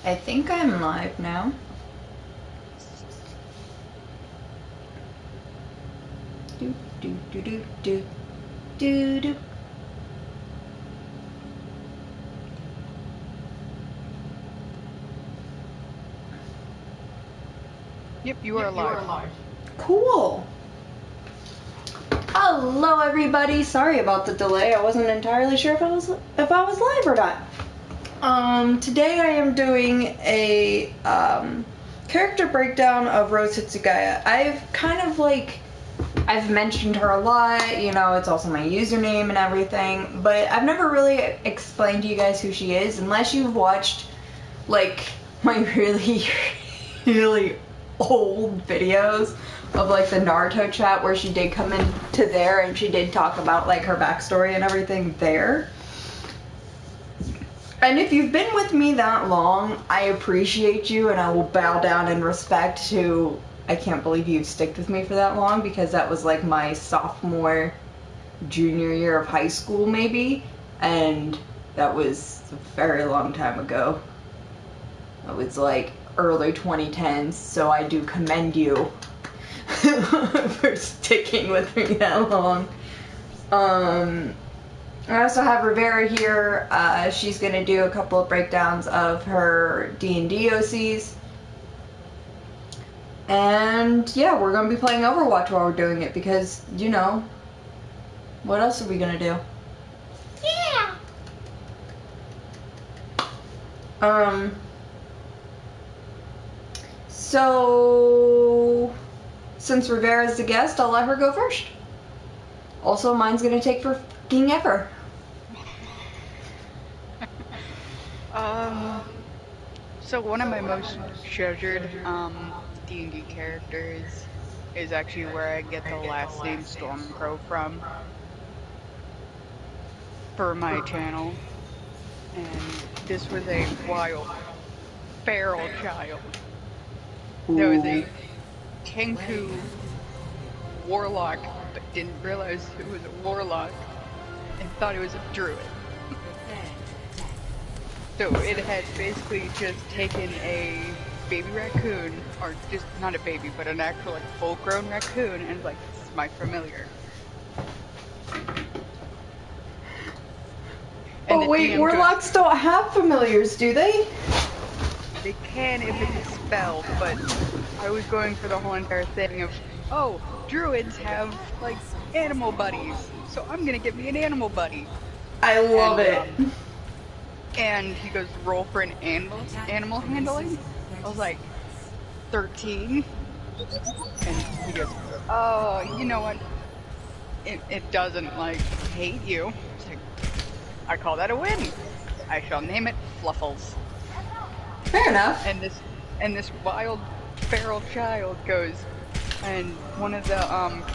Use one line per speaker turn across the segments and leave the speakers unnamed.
I think I'm live now. Do do do do do do do.
Yep, you are live.
Cool. Hello, everybody. Sorry about the delay. I wasn't entirely sure if I was live or not. Today I am doing a character breakdown of Rose Hitsugaya. I've mentioned her a lot. You know, it's also my username and everything, but I've never really explained to you guys who she is unless you've watched like my really really old videos of like the Naruto chat where she did come into there and she did talk about like her backstory and everything there. And if you've been with me that long, I appreciate you and I will bow down in respect to, I can't believe you've stuck with me for that long, because that was like my sophomore, junior year of high school maybe, and that was a very long time ago. It was like early 2010s, so I do commend you for sticking with me that long. I also have Revera here. She's going to do a couple of breakdowns of her D&D OCs. And yeah, we're going to be playing Overwatch while we're doing it because, you know, what else are we going to do? Yeah! So, since Rivera's the guest, I'll let her go first. Also, mine's gonna take for fucking ever.
So one of my most treasured D&D characters is actually where I get the last name Stormcrow from for my channel, and this was a wild, feral child. There was a Kenku warlock, but didn't realize it was a warlock and thought it was a druid. So it had basically just taken a baby raccoon, or just not a baby, but an actual like full-grown raccoon, and like, this is my familiar. And
oh wait, warlocks don't have familiars, do they?
They can if it's a spell, but I was going for the whole entire thing of, oh, druids have, like, animal buddies, so I'm gonna get me an animal buddy.
I love it.
And he goes, roll for an animal handling? I was like, 13? And he goes, oh, you know what? It doesn't, like, hate you. It's like, I call that a win. I shall name it Fluffles.
Fair enough.
And this wild feral child goes, and one of the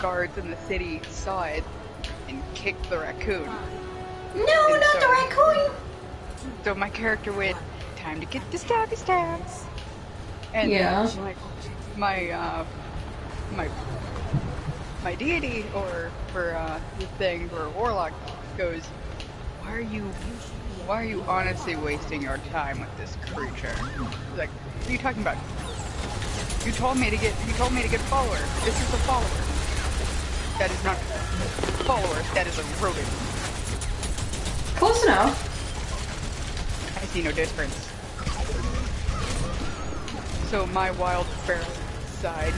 guards in the city saw it and kicked the raccoon.
No, not the raccoon!
So my character went, time to get the stabby stabs. And
yeah,
like my deity, or for the thing for a warlock, goes, why are you honestly wasting your time with this creature? Like, what are you talking about? You told me to get follower. This is a follower. That is not a follower, that is a rodent.
Close enough.
I see no difference. So my wild feral side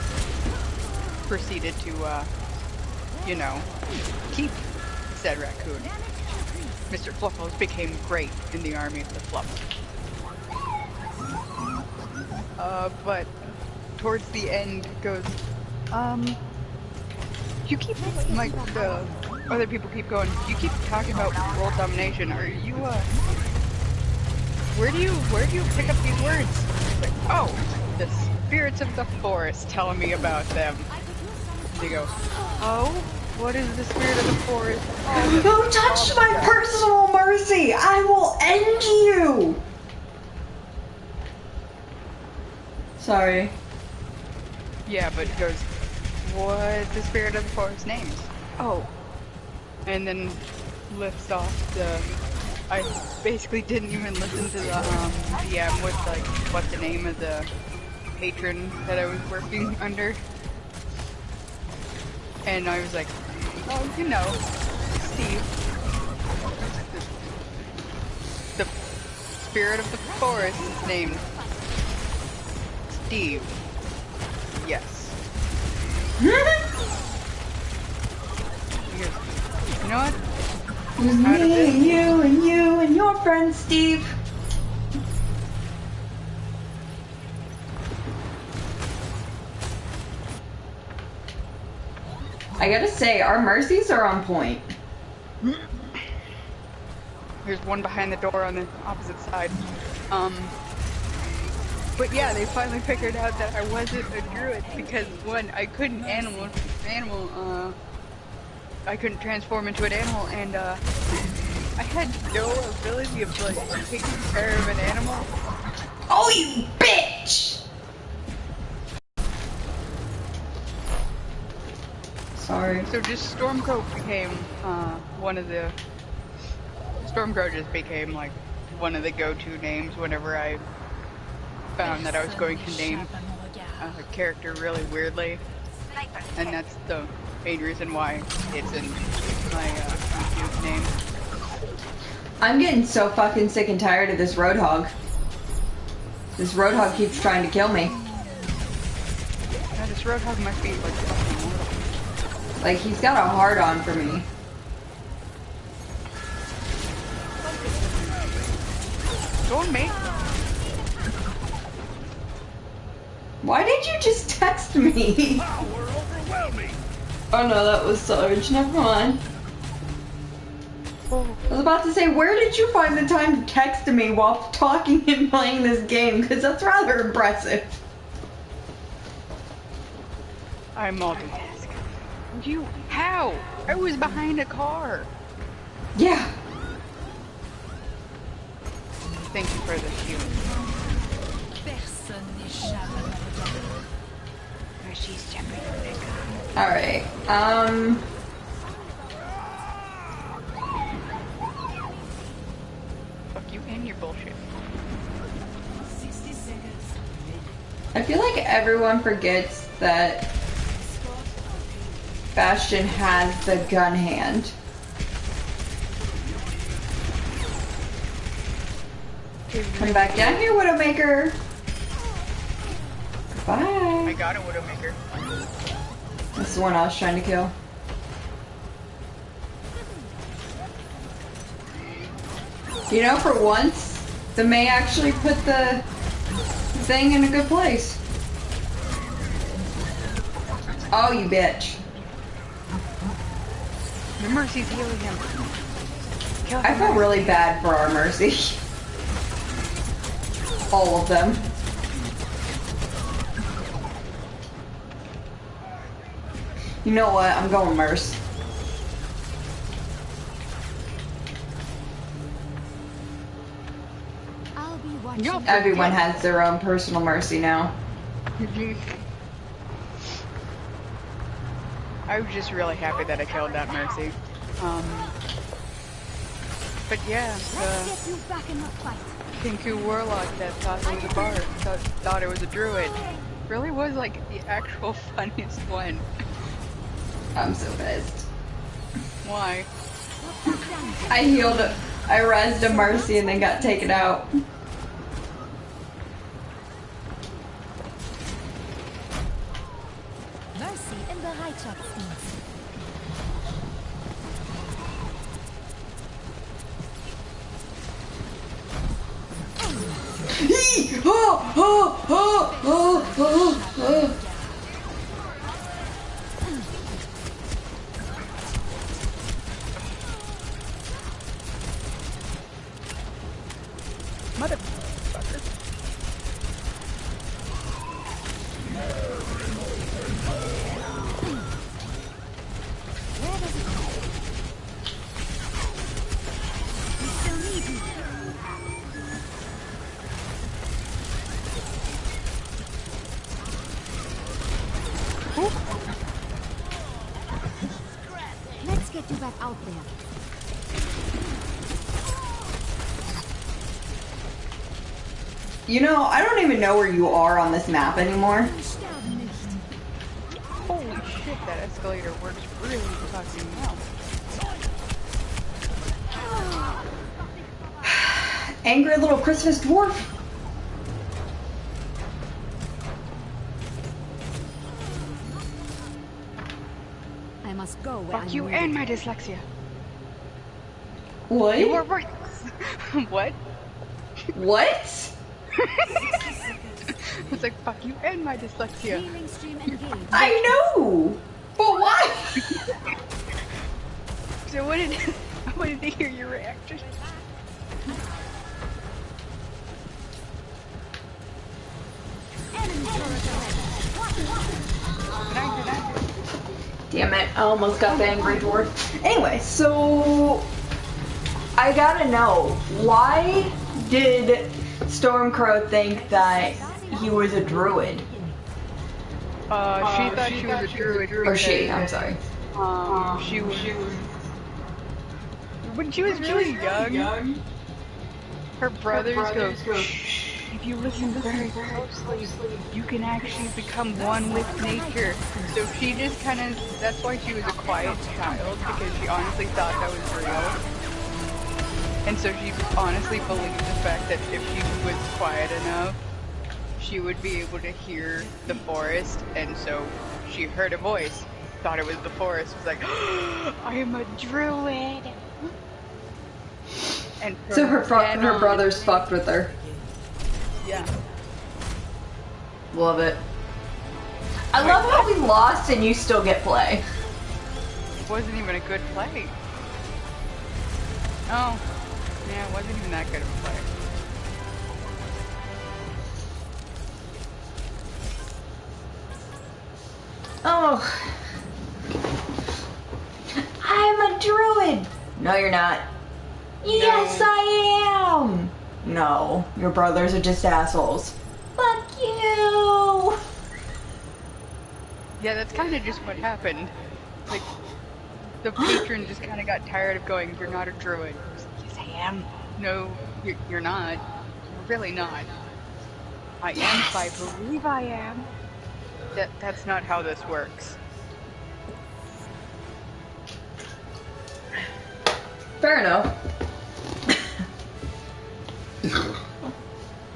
proceeded to, you know, keep said raccoon. Mr. Fluffles became great in the army of the Fluff. But towards the end goes, you keep, like, the other people keep going, you keep talking about world domination, are you, where do you pick up these words? Like, oh, the spirits of the forest telling me about them. They go, oh? What is the spirit of the forest? Oh,
you touched my personal mercy! I will end you! Sorry.
Yeah, but it goes, what the spirit of the forest names? Oh. And then lifts off the I basically didn't even listen to the DM with like what the name of the patron that I was working under, and I was like, oh, you know, Steve, the spirit of the forest is named Steve. Yes. You know what?
It was me and you and your friend Steve. I gotta say, our mercies are on point.
There's one behind the door on the opposite side. But yeah, they finally figured out that I wasn't a druid because one, I couldn't I couldn't transform into an animal, and I had no ability of like taking care of an animal.
Oh, you bitch! Sorry.
So just Stormcrow became Stormcrow just became like one of the go-to names whenever I found that I was going to name a character really weirdly, and that's the main reason why it's in my YouTube name.
I'm getting so fucking sick and tired of this Roadhog. This Roadhog keeps trying to kill me.
Yeah, this Roadhog might be like fucking mortal.
Like, he's got a hard on for me.
Go on, mate.
Why did you just text me? Oh no, that was Sarge. Never mind.
Oh.
I was about to say, where did you find the time to text me while talking and playing this game? Because that's rather impressive.
I'm multitask. You? How? I was behind a car.
Yeah.
Thank you for the shield. She's jumping on that guy.
Alright,
Fuck you and your bullshit.
I feel like everyone forgets that Bastion has the gun hand. Come back down here, Widowmaker. Bye.
I got a Widowmaker.
That's the one I was trying to kill. You know, for once, the May actually put the thing in a good place. Oh, you bitch.
Your Mercy's healing him. Kill him.
I feel really bad for our Mercy. All of them. You know what? I'm going Merce. Everyone has their own personal Mercy now.
I was just really happy that I killed that Mercy. But yeah, the Kinku Warlock that thought it was a bard, thought it was a druid, really was like the actual funniest one.
I'm so pissed.
Why?
I healed it. I rezzed a Mercy and then got taken out.
Mercy in Bereitschaftsdienst.
Oh, oh, oh, oh, oh, oh.
Motherfucker.
Where does it go? We still need you. Let's get you back out there.
You know, I don't even know where you are on this map anymore.
Sterben nicht.
Holy shit, that escalator works really fucking well.
Angry little Christmas dwarf.
I must go where
Fuck
I'm
you
needed.
and my dyslexia.
What?
You are right. What?
What?
It's like, fuck you and my dyslexia.
Healing stream engaged.
I know! But why?
So I wanted to hear your reaction.
Enemy turret ahead.
Damn it, I almost got the angry dwarf. Anyway, so I gotta know, why did Stormcrow think that he was a druid?
She thought she was a druid.
Or she, I'm sorry.
She was when she was really young. Her brothers go, "Shh, if you listen very closely, you can actually become one with nature." So she just kind of, that's why she was a quiet child, because she honestly thought that was real. And so she honestly believed the fact that if she was quiet enough, she would be able to hear the forest, and so she heard a voice, thought it was the forest, was like, I am a druid! And
So her
then on-
brothers fucked with her.
Yeah.
Love it. I love how we lost and you still get play.
It wasn't even a good play. Oh. Yeah, it wasn't even that good of a play.
Oh. I'm a druid! No, you're not. Yes, I am! No, your brothers are just assholes. Fuck you!
Yeah, that's kind of just what happened. Like, the patron just kind of got tired of going, you're not a druid. Yes, I am. No, you're not. You're really not. I am if I believe I am. That's not how this works.
Fair enough.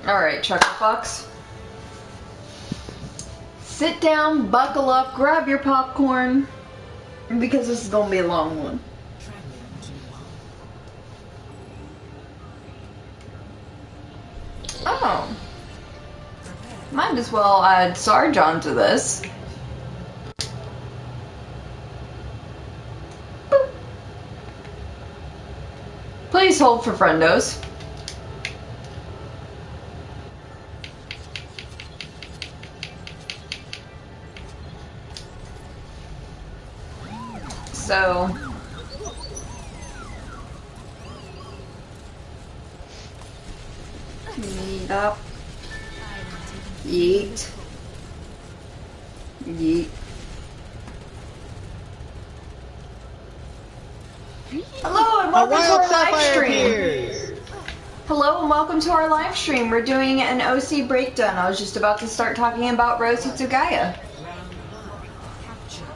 Alright, Chucklefucks. Sit down, buckle up, grab your popcorn, because this is gonna be a long one. Oh. Might as well add Sarge onto this. Boop. Please hold for friendos. So meet up. Yeet. Yeet. Hello and welcome to our live stream. Hello and welcome to our live stream. We're doing an OC breakdown. I was just about to start talking about Rose Hitsugaya.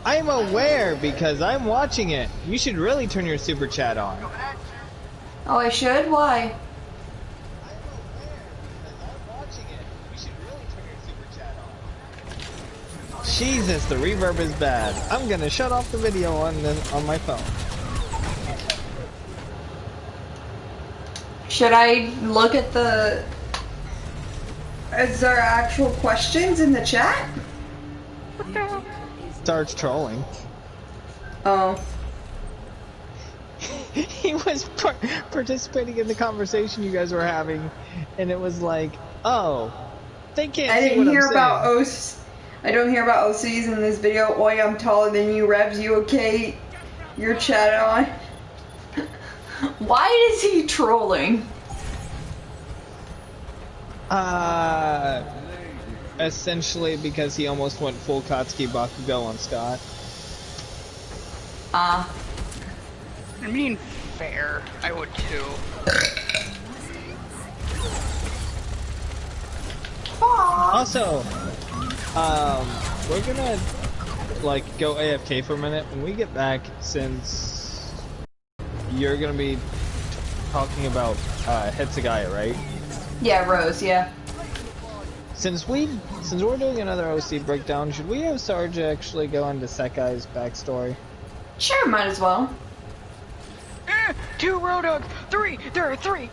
I'm aware because I'm watching it. You should really turn your super chat on.
Oh, I should? Why?
Jesus, the reverb is bad. I'm gonna shut off the video on my phone.
Should I look at the... Is there actual questions in the chat?
What the hell?
Starts trolling.
Oh.
He was participating in the conversation you guys were having, and it was like, oh, they can't
I
see
didn't
what
hear
I'm
about
saying.
OCs. I don't hear about OCs in this video. Oi, I'm taller than you, Revs. You okay? Your chat on. Why is he trolling?
Essentially because he almost went full Katsuki Bakugo on Scott.
I mean, fair. I would too.
Also, we're gonna like go AFK for a minute. When we get back, since you're gonna be talking about Hitsugaya, right?
Yeah, Rose. Yeah.
Since we're doing another OC breakdown, should we have Sarge actually go into Sekai's backstory?
Sure, might as well.
2 road dogs! 3! There are 3!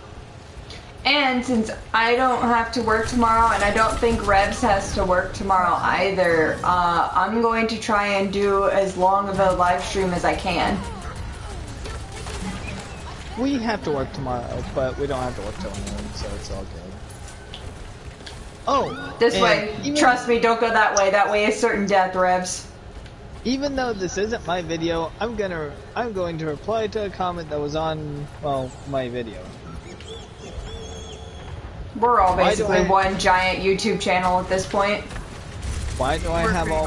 And since I don't have to work tomorrow, and I don't think Rebs has to work tomorrow either, I'm going to try and do as long of a live stream as I can.
We have to work tomorrow, but we don't have to work till noon, so it's all good. Oh!
This way. Trust me, don't go that way. That way is certain death, Rebs.
Even though this isn't my video, I'm going to reply to a comment that was on, well, my video.
We're all basically one giant YouTube channel at this point.
Why do I have all...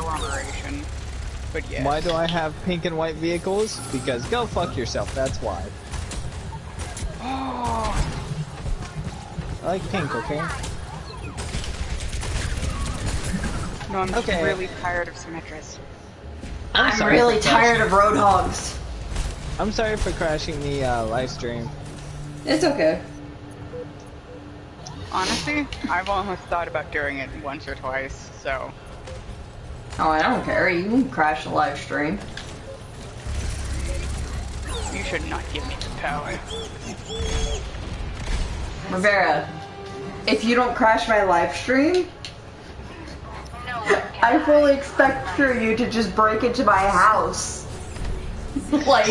But yes.
Why do I have pink and white vehicles? Because go fuck yourself, that's why.
Oh.
I like pink, okay?
No, I'm just really tired of Symmetras.
I'm really tired of Roadhogs.
I'm sorry for crashing the live stream.
It's okay.
Honestly, I've almost thought about doing it once or twice, so...
Oh, I don't care. You can crash the live stream.
You should not give me the power.
Revera, if you don't crash my live stream, I fully expect for you to just break into my house. Like...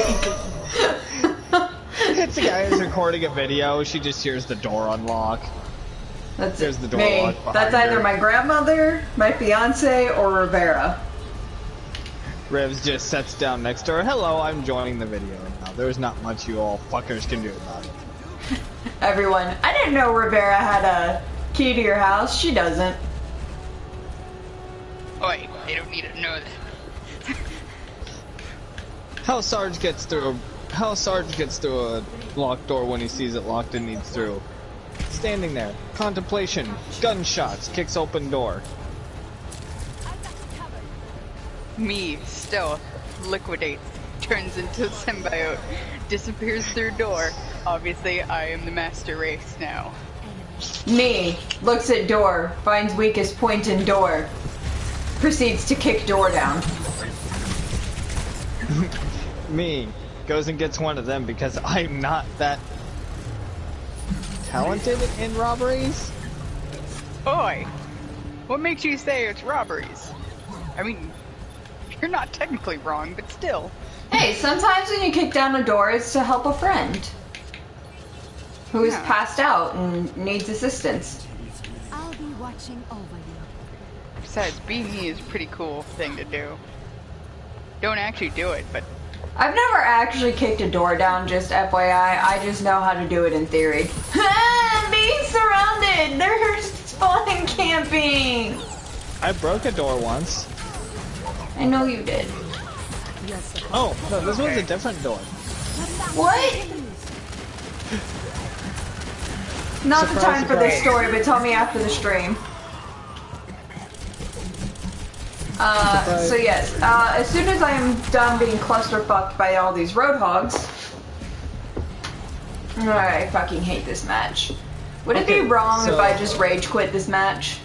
Hitsugaya is recording a video, she just hears the door unlock.
There's
the door
me.
lock behind
That's either
her.
my grandmother, my fiance, or Rivera.
Revs just sits down next to her. Hello, I'm joining the video now. There's not much you all fuckers can do about it.
Everyone, I didn't know Rivera had a key to your house. She doesn't.
Oi, they don't need to know that.
How Sarge gets through a locked door when he sees it locked and needs through. Standing there, contemplation, gunshots, kicks open door.
Me, stealth, liquidates, turns into a symbiote, disappears through door. Obviously, I am the master race now.
Me, looks at door, finds weakest point in door, proceeds to kick door down.
Me, goes and gets one of them because I'm not that talented in robberies?
Oi! What makes you say it's robberies? I mean, you're not technically wrong, but still.
Hey, sometimes when you kick down a door, it's to help a friend who is passed out and needs assistance.
I'll be watching over you.
Besides, being me is a pretty cool thing to do. Don't actually do it, but...
I've never actually kicked a door down, just FYI. I just know how to do it in theory. Being surrounded! They're spawn camping!
I broke a door once.
I know you did.
Oh, no, this was a different door.
What? Not the time for this story, but tell me after the stream. So yes, as soon as I'm done being clusterfucked by all these roadhogs, I fucking hate this match. Would it be wrong if I just rage quit this match?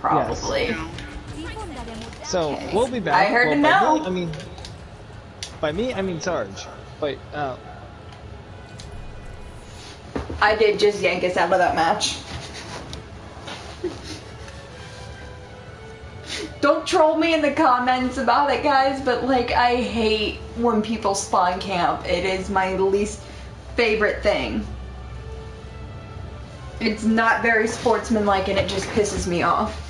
Probably.
Yes.
So,
Okay.
we'll be back.
I heard a no.
By me, I mean Sarge. But,
I did just yank us out of that match. Don't troll me in the comments about it, guys, but like, I hate when people spawn camp. It is my least favorite thing. It's not very sportsmanlike and it just pisses me off.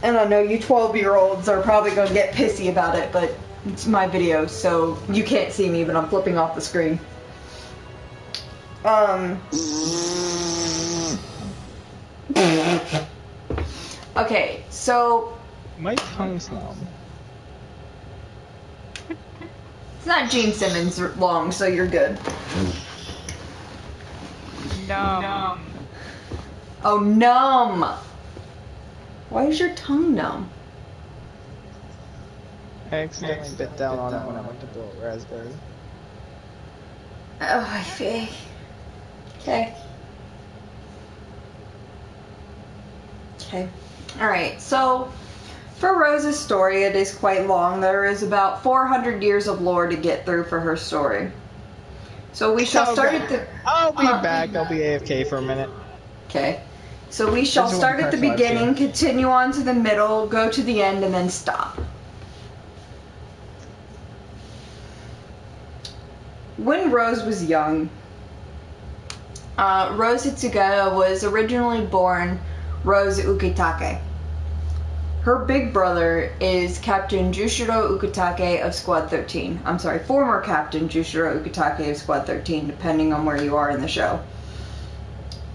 And I know you 12-year-olds are probably going to get pissy about it, but it's my video, so you can't see me, but I'm flipping off the screen. Okay, so...
my tongue's numb.
It's not Gene Simmons long, so you're good.
No.
Oh, numb! Why is your tongue numb?
I accidentally bit down on it when I went to blow a raspberry.
Oh, I see. Okay. Okay. Alright, so for Rose's story, it is quite long. There is about 400 years of lore to get through for her story. So we shall start at the...
I'll be back. I'll be AFK for a minute.
Okay. So we shall
This is
start
what
at the
the press
beginning,
live
continue on to the middle, go to the end, and then stop. When Rose was young, Rose Hitsugaya was originally born Rose Ukitake. Her big brother is Captain Jushiro Ukitake of Squad 13. I'm sorry, former Captain Jushiro Ukitake of Squad 13, depending on where you are in the show.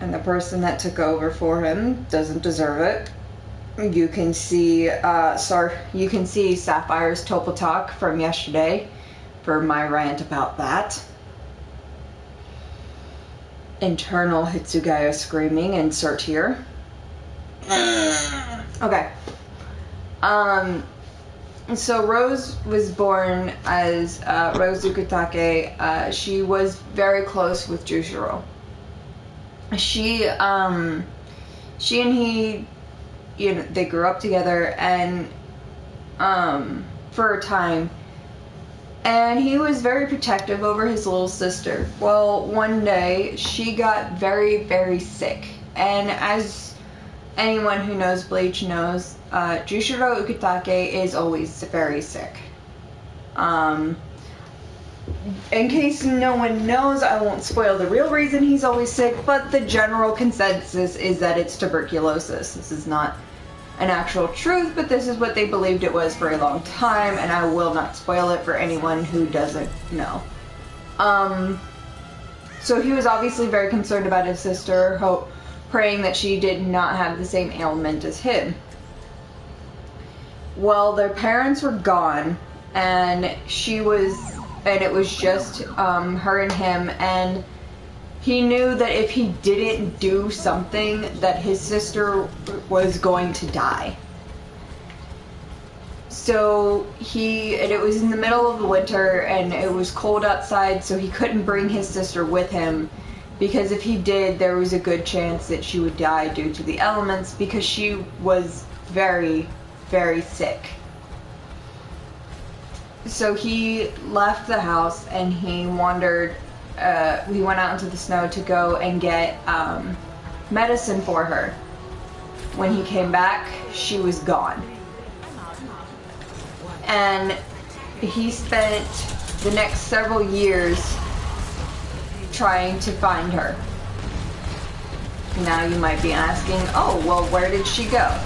And the person that took over for him doesn't deserve it. You can see Sapphire's Topo Talk from yesterday for my rant about that. Internal Hitsugaya screaming, insert here. Okay. So Rose was born as Rose Ukitake. She was very close with Jushiro. She and he, you know, they grew up together and for a time, and he was very protective over his little sister. Well, one day she got very, very sick, and as anyone who knows Bleach knows, Jushiro Ukitake is always very sick. In case no one knows, I won't spoil the real reason he's always sick, but the general consensus is that it's tuberculosis. This is not an actual truth, but this is what they believed it was for a long time, and I will not spoil it for anyone who doesn't know. So he was obviously very concerned about his sister, praying that she did not have the same ailment as him. Well, their parents were gone, and it was just her and him, and he knew that if he didn't do something, that his sister was going to die. So and it was in the middle of the winter, and it was cold outside, so he couldn't bring his sister with him, because if he did, there was a good chance that she would die due to the elements, because she was very, very sick. So he left the house and he wandered, he went out into the snow to go and get medicine for her. When he came back, she was gone. And he spent the next several years trying to find her. Now you might be asking, oh, well, where did she go?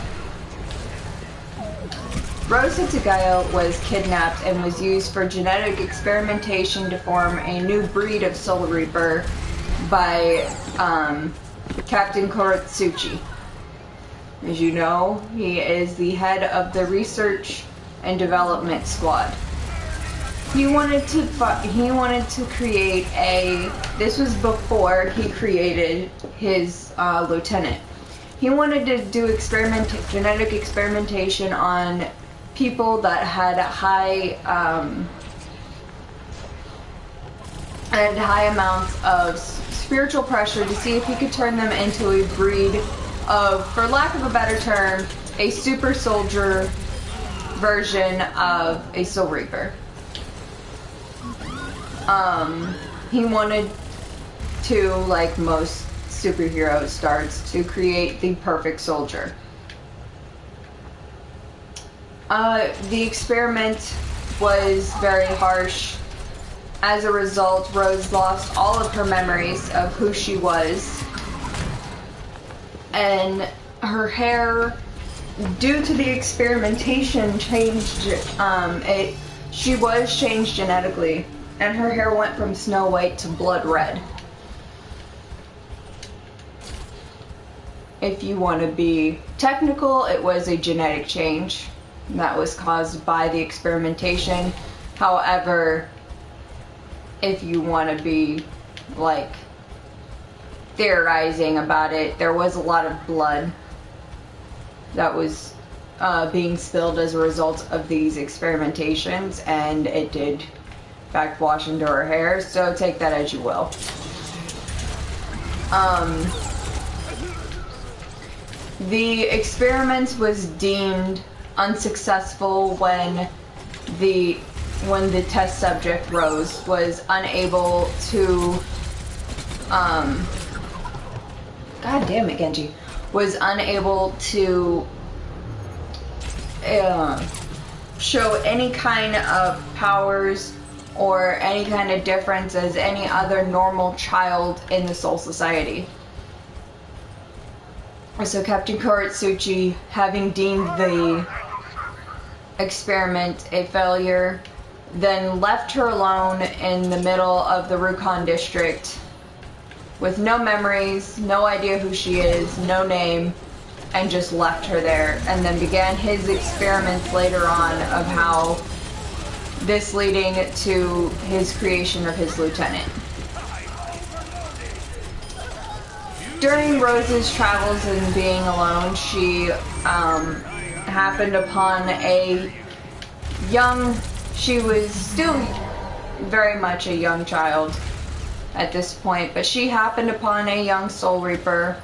Rose Hitsugaya was kidnapped and was used for genetic experimentation to form a new breed of Soul Reaper by Captain Koretsuchi. As you know, he is the head of the research and development squad. He wanted to create this was before he created his lieutenant. He wanted to do genetic experimentation on people that had high amounts of spiritual pressure to see if he could turn them into a breed of, for lack of a better term, a super soldier version of a Soul Reaper. He wanted to, like most superhero starts, to create the perfect soldier. The experiment was very harsh. As a result, Rose lost all of her memories of who she was. And her hair, due to the experimentation, changed. She was changed genetically, and her hair went from snow white to blood red. If you want to be technical, it was a genetic change that was caused by the experimentation. However, if you want to be like theorizing about it. There was a lot of blood that was being spilled as a result of these experimentations, and it did backwash into her hair, so take that as you will. The experiment was deemed unsuccessful when the test subject Rose was unable to God damn it, Genji, was unable to show any kind of powers or any kind of difference as any other normal child in the Soul Society. So Captain Koretsuchi, having deemed the experiment a failure, then left her alone in the middle of the Rukon district with no memories, no idea who she is, no name, and just left her there, and then began his experiments later on of how this leading to his creation of his lieutenant. During Rose's travels and being alone, she happened upon she was still very much a young child at this point, but she happened upon a young Soul Reaper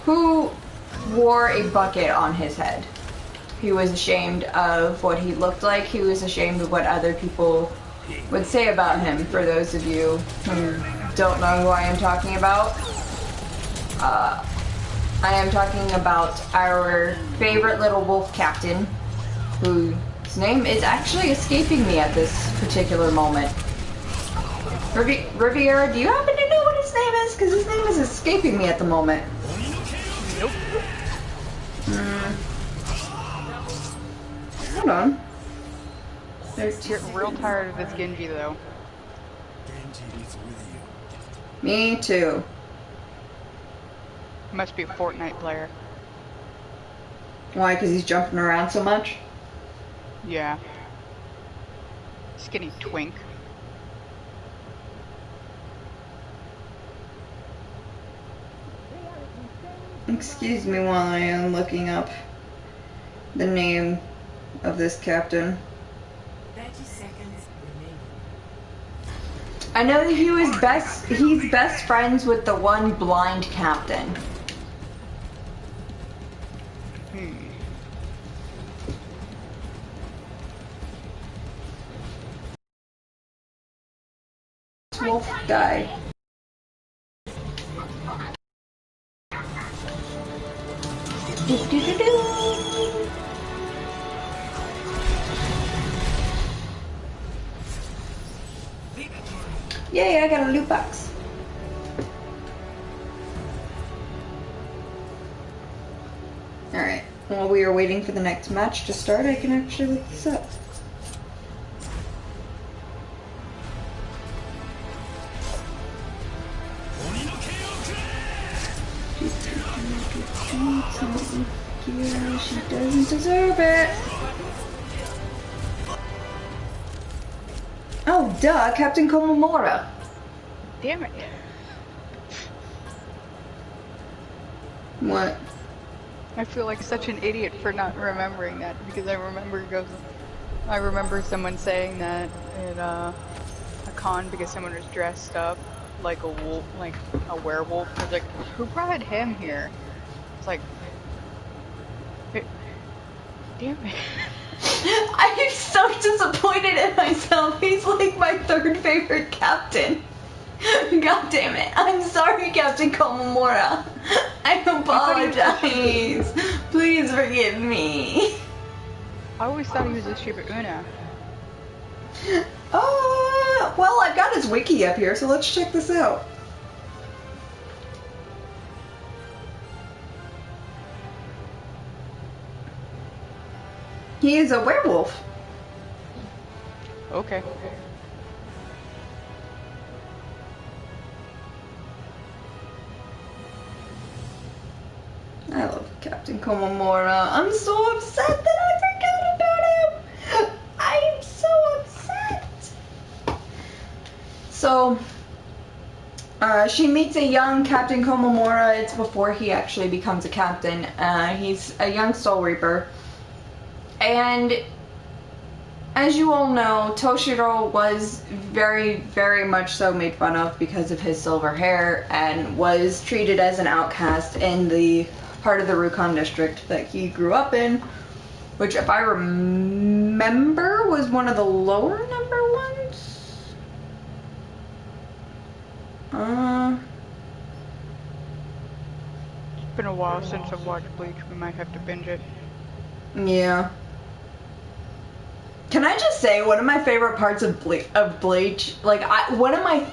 who wore a bucket on his head. He was ashamed of what he looked like. He was ashamed of what other people would say about him. For those of you who don't know who I am talking about, I am talking about our favorite little wolf captain, whose name is actually escaping me at this particular moment. Revera, do you happen to know what his name is? Because his name is escaping me at the moment.
Nope.
Hold on.
Getting real tired of this Genji though.
Me too.
Must be a Fortnite player.
Why? Because he's jumping around so much?
Yeah. Skinny twink.
Excuse me while I am looking up the name of this captain.
30 seconds remaining.
I know that he's best friends with the one blind captain. Wolf guy. Yay, I got a loot box. Alright, while we are waiting for the next match to start, I can actually look this up. She doesn't deserve it. Oh, duh, Captain Komamura.
Damn it.
What?
I feel like such an idiot for not remembering that because I remember someone saying that at a con because someone was dressed up like a wolf, like a werewolf. I was like, who brought him here? It's like, damn it.
I'm so disappointed in myself. He's like my third favorite captain. God damn it. I'm sorry, Captain Komamura. I apologize. Please forgive me.
I always thought he was a Shiba Inu.
Well, I've got his wiki up here, so let's check this out. He is a werewolf.
Okay.
I love Captain Komamura. I'm so upset that I forgot about him. I am so upset. So, She meets a young Captain Komamura. It's before he actually becomes a captain. He's a young Soul Reaper. And as you all know, Toshiro was very, very much so made fun of because of his silver hair and was treated as an outcast in the part of the Rukon district that he grew up in, which, if I remember, was one of the lower number ones.
It's been a while since I've watched Bleach. We might have to binge it.
Yeah. Can I just say, one of my favorite parts of Bleach, like, one of my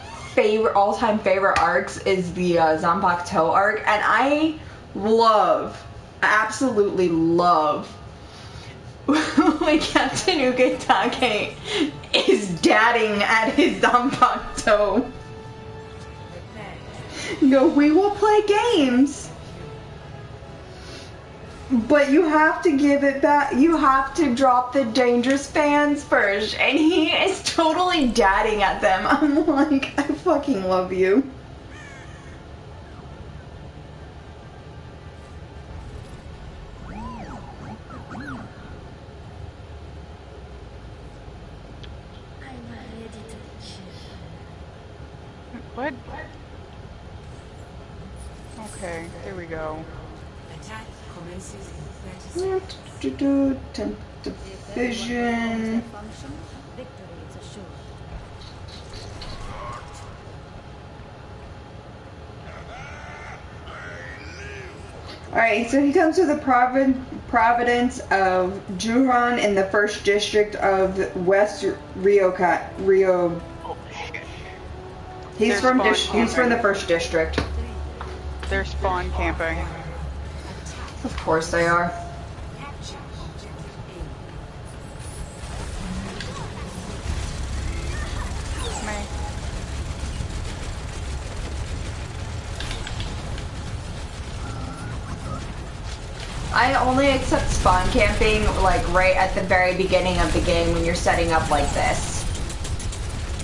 all-time favorite arcs is the Zanpakuto arc, and I absolutely love when Captain Ukitake is dadding at his Zanpakuto. No, we will play games. But you have to give it back. You have to drop the dangerous fans first. And he is totally dadding at them. I'm like, I fucking love you.
What? Okay, here we go.
Attack commences in 30 seconds.
Temp division. Alright, so he comes to the province of Juhan in the 1st district of West Rio.
Oh shit.
He's from the 1st district.
They're spawn camping.
Of course they are.
Capture objective
Meh.
I only accept spawn camping like right at the very beginning of the game when you're setting up like this.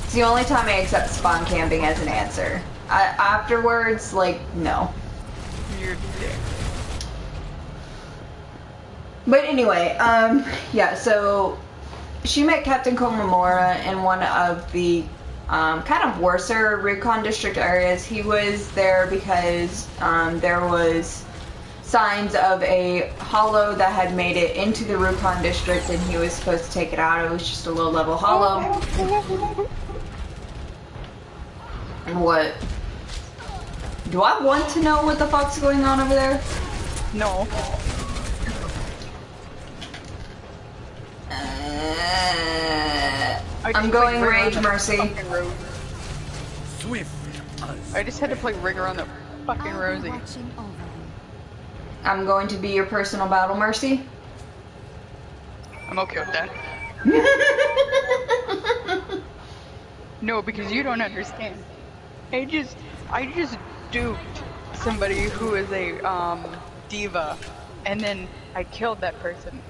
It's the only time I accept spawn camping as an answer. Afterwards, like, no.
You're dick.
But anyway, yeah, so she met Captain Komamura in one of the kind of worser Recon District areas. He was there because there was signs of a hollow that had made it into the Rukon District and he was supposed to take it out. It was just a low-level hollow. And what? Do I want to know what the fuck's going on over there?
No.
I'm going Rage Mercy.
Swift.
I just had to play Ring Around the fucking Rosie.
I'm going to be your personal battle Mercy.
I'm okay with that. No, because you don't understand. I just duped somebody who is a diva, and then I killed that person,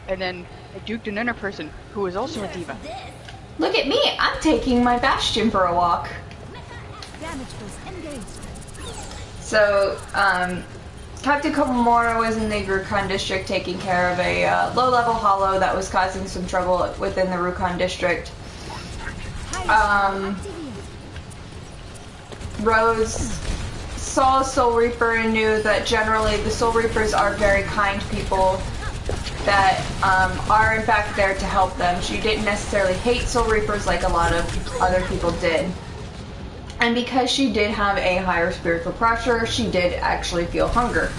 and then I duped another person who was also a diva.
Look at me, I'm taking my Bastion for a walk. So, Captain Komamura was in the Rukon district taking care of a low-level hollow that was causing some trouble within the Rukon district. Rose saw Soul Reaper and knew that generally the Soul Reapers are very kind people that are in fact there to help them. She didn't necessarily hate Soul Reapers like a lot of other people did. And because she did have a higher spiritual pressure, she did actually feel hunger.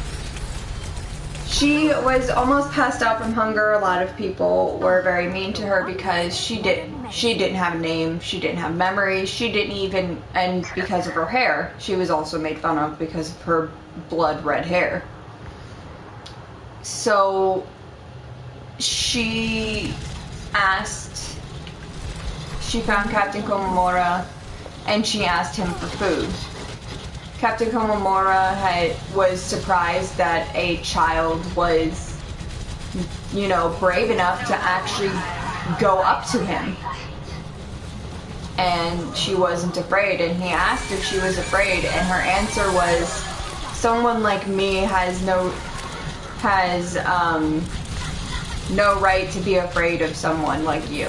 She was almost passed out from hunger. A lot of people were very mean to her because she didn't have a name, she didn't have memories, she didn't even, and because of her hair, she was also made fun of because of her blood red hair. So she found Captain Komamura and she asked him for food. Captain Komamura was surprised that a child was, brave enough to actually go up to him. and she wasn't afraid, and he asked if she was afraid, and her answer was, someone like me has no right to be afraid of someone like you.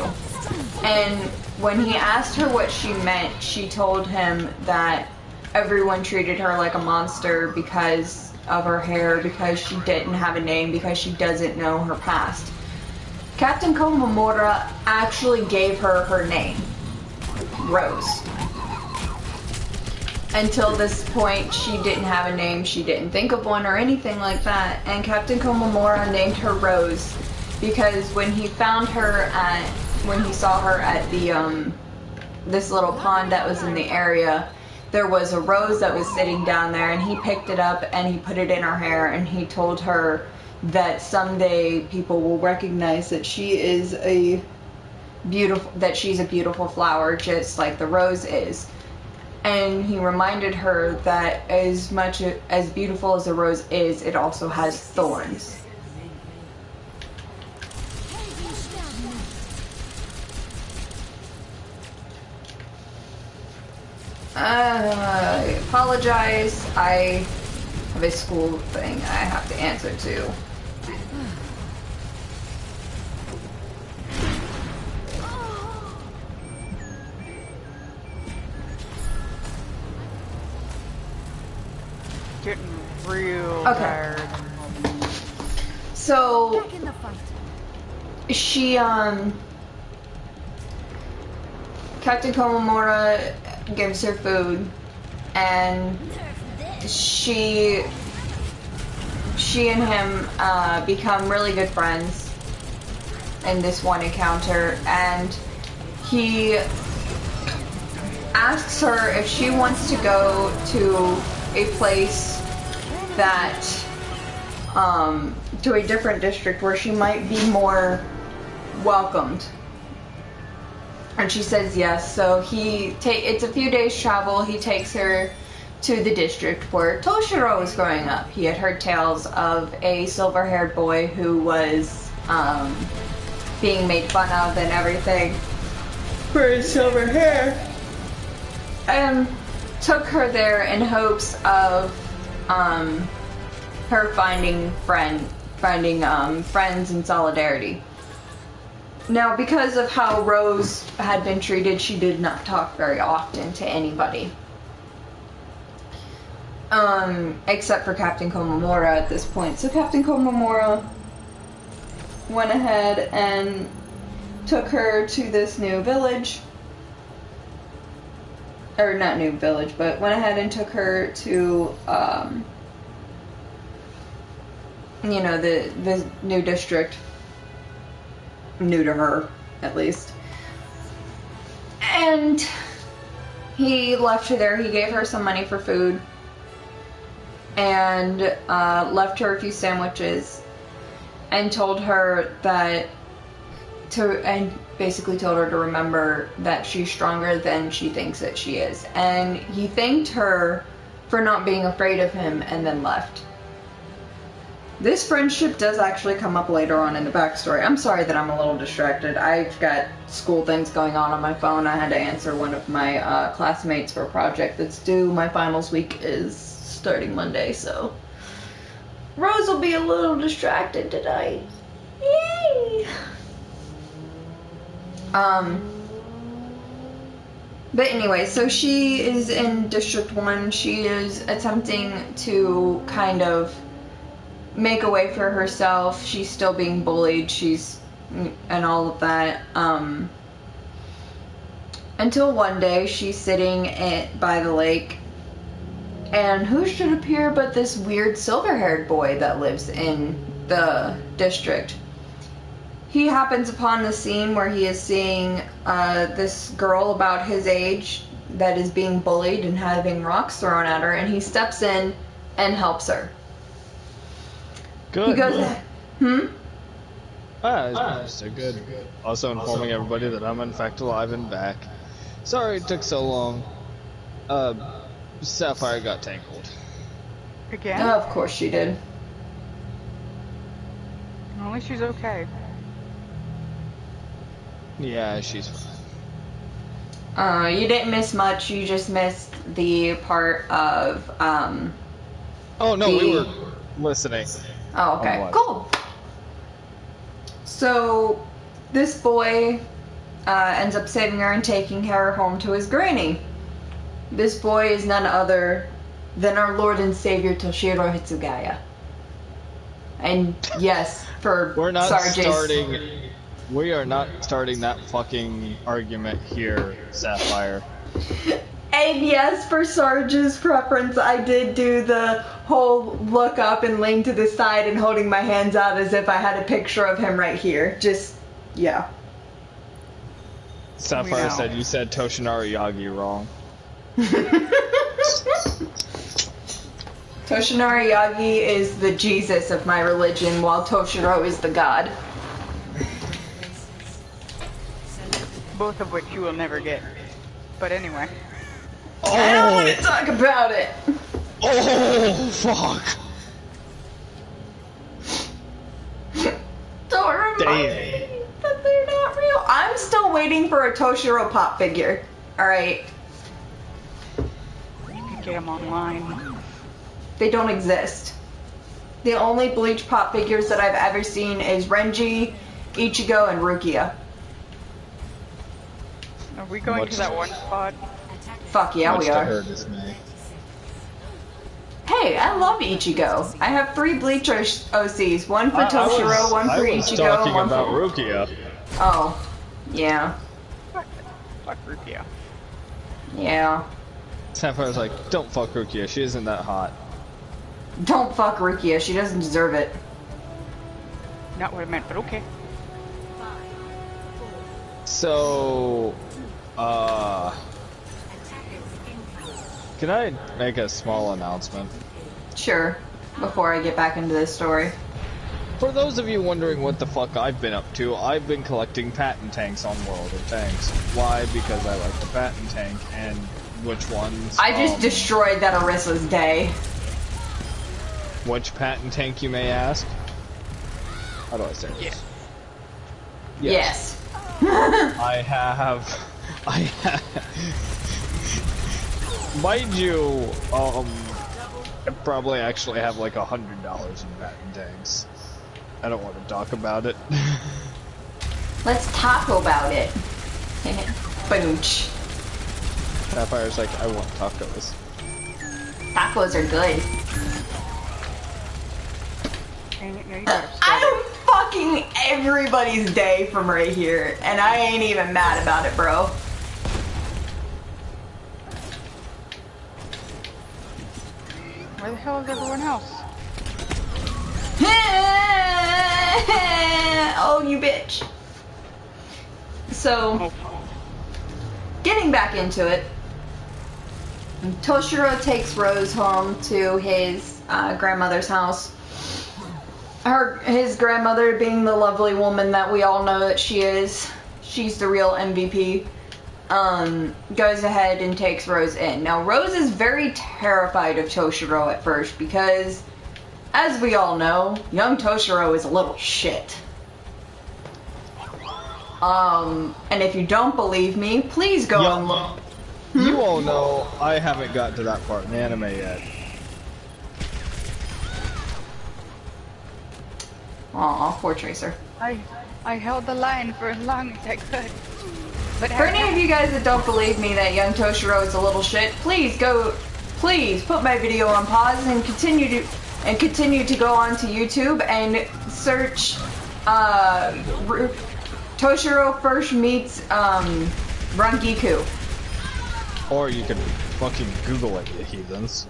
And when he asked her what she meant, she told him that everyone treated her like a monster because of her hair, because she didn't have a name, because she doesn't know her past. Captain Komamura actually gave her her name, Rose. Until this point, she didn't have a name, she didn't think of one or anything like that, and Captain Komamura named her Rose because when he found her when he saw her at the this little pond that was in the area, there was a rose that was sitting down there, and he picked it up and he put it in her hair, and he told her that someday people will recognize that she's a beautiful flower, just like the rose is. And he reminded her that as much as beautiful as a rose is, it also has thorns. I apologize. I have a school thing I have to answer to.
Getting real
Okay.
tired.
So she Captain Komamura gives her food, and she and him become really good friends in this one encounter, and he asks her if she wants to go to a place that to a different district where she might be more welcomed. And she says yes, so it's a few days travel. He takes her to the district where Toshiro was growing up. He had heard tales of a silver-haired boy who was being made fun of and everything for his silver hair, and took her there in hopes of her finding friends in solidarity. Now, because of how Rose had been treated, she did not talk very often to anybody. Except for Captain Komamura at this point. So Captain Komamura went ahead and took her to this new village. Or not new village, but went ahead and took her to, the new district. New to her, at least. And he left her there. He gave her some money for food, and left her a few sandwiches, and told her and basically told her to remember that she's stronger than she thinks that she is. And he thanked her for not being afraid of him, and then left. This friendship does actually come up later on in the backstory. I'm sorry that I'm a little distracted. I've got school things going on my phone. I had to answer one of my classmates for a project that's due. My finals week is starting Monday, so Rose will be a little distracted tonight. Yay! But anyway, so she is in District 1. She is attempting to kind of make a way for herself. She's still being bullied. And all of that. Until one day she's sitting by the lake, and who should appear but this weird silver-haired boy that lives in the district. He happens upon the scene where he is seeing this girl about his age that is being bullied and having rocks thrown at her, and he steps in and helps her.
Good.
He goes,
So good. Also informing everybody that I'm in fact alive and back. Sorry it took so long. Sapphire got tangled.
Again?
Oh, of course she did.
At least she's okay.
Yeah, she's
You didn't miss much. You just missed the part of
Oh no, we were listening.
Oh, okay.
What?
Cool. So, this boy ends up saving her and taking her home to his granny. This boy is none other than our Lord and Savior Toshiro Hitsugaya. And yes, for
We're not
Sarge's...
starting. We are not starting that fucking argument here, Sapphire.
And yes, for Sarge's preference, I did do the whole look up and lean to the side and holding my hands out as if I had a picture of him right here. Just, yeah.
Sapphire said you said Toshinari Yagi wrong.
Toshinari Yagi is the Jesus of my religion, while Toshiro is the god.
Both of which you will never get. But anyway.
Oh.
I don't want to talk about it!
Oh, fuck!
Don't remind me that they're not real. I'm still waiting for a Toshiro pop figure. Alright.
You can get them online.
They don't exist. The only Bleach pop figures that I've ever seen is Renji, Ichigo, and Rukia.
Are we going to that one spot?
Fuck yeah,
Much
we
to
are.
her dismay.
Hey, I love Ichigo. I have 3 Bleach OCs. One for Toshiro, one for
I was
Ichigo,
talking
and one
about
for...
Rukia.
Oh. Yeah.
Fuck Rukia.
Yeah.
Sapphire's like, don't fuck Rukia, she isn't that hot.
Don't fuck Rukia. She doesn't deserve it.
Not what I meant, but okay.
So, can I make a small announcement?
Sure. Before I get back into this story.
For those of you wondering what the fuck I've been up to, I've been collecting patent tanks on World of Tanks. Why? Because I like the patent tank, and which ones?
I just destroyed that Arissa's day.
Which patent tank, you may ask? How do I say this?
Yes.
I have... Mind you, I probably actually have like $100 in patent tanks. I don't want to talk about it.
Let's talk about it. Booch.
Sapphire's like, I want tacos.
Tacos are good.
No, you gotta start
I'm fucking everybody's day from right here, and I ain't even mad about it, bro.
Where the hell is everyone else?
Oh, you bitch. So, getting back into it, Toshiro takes Rose home to his grandmother's house. His grandmother being the lovely woman that we all know that she is. She's the real MVP. Goes ahead and takes Rose in. Now, Rose is very terrified of Toshiro at first because, as we all know, young Toshiro is a little shit. And if you don't believe me, please go and look.
You all know I haven't got to that part in anime yet.
Aw, poor Tracer.
I held the line for as long as I could. But
For any of you guys that don't believe me that young Toshiro is a little shit, please put my video on pause and continue to go onto YouTube and search Toshiro first meets Rangiku.
Or you can fucking Google it, you heathens.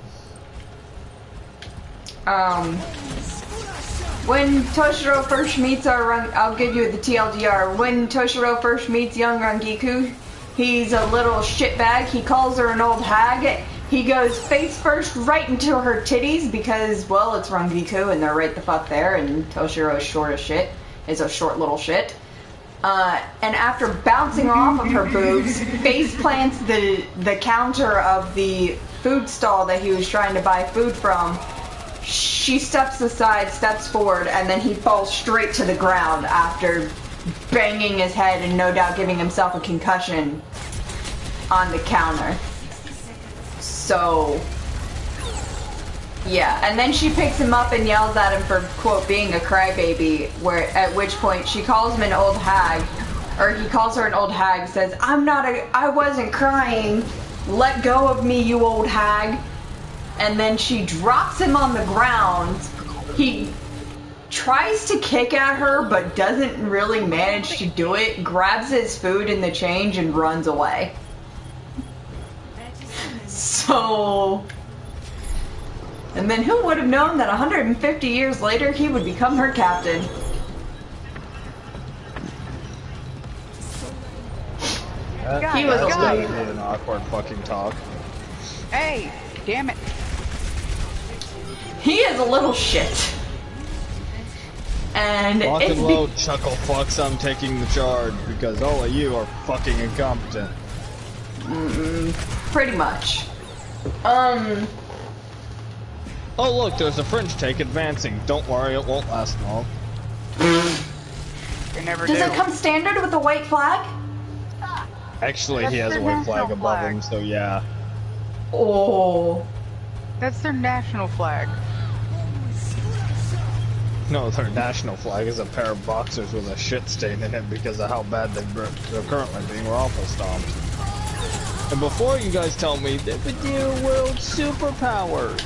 When Toshiro first meets I'll give you the TLDR. When Toshiro first meets young Rangiku, he's a little shitbag. He calls her an old hag. He goes face first right into her titties because, well, it's Rangiku and they're right the fuck there, and Toshiro is short as shit. Is a short little shit. And after bouncing off of her boobs, face plants the counter of the food stall that he was trying to buy food from. She steps aside, steps forward, and then he falls straight to the ground after banging his head and no doubt giving himself a concussion. on the counter. So, yeah. And then she picks him up and yells at him for, quote, being a crybaby, at which point she calls him an old hag, or he calls her an old hag, says, I wasn't crying. Let go of me, you old hag. And then she drops him on the ground. He tries to kick at her, but doesn't really manage to do it, grabs his food and the change and runs away. So... And then who would have known that 150 years later he would become her captain? He was
That's
like...
gotta be an awkward fucking talk.
Hey, damn it.
He is a little shit. And
Lock
it's
and load, chuckle fucks, I'm taking the charge because all of you are fucking incompetent.
pretty much.
Oh look, there's a French tank advancing. Don't worry, it won't last long.
They never
Does
do.
it come standard with a white flag?
Actually,
That's
he has a
their
white flag
national
above
flag.
him, so yeah.
Oh.
That's their national flag.
No, their national flag is a pair of boxers with a shit stain in it because of how bad they're currently being raffle stomped. And before you guys tell me that with your world superpower,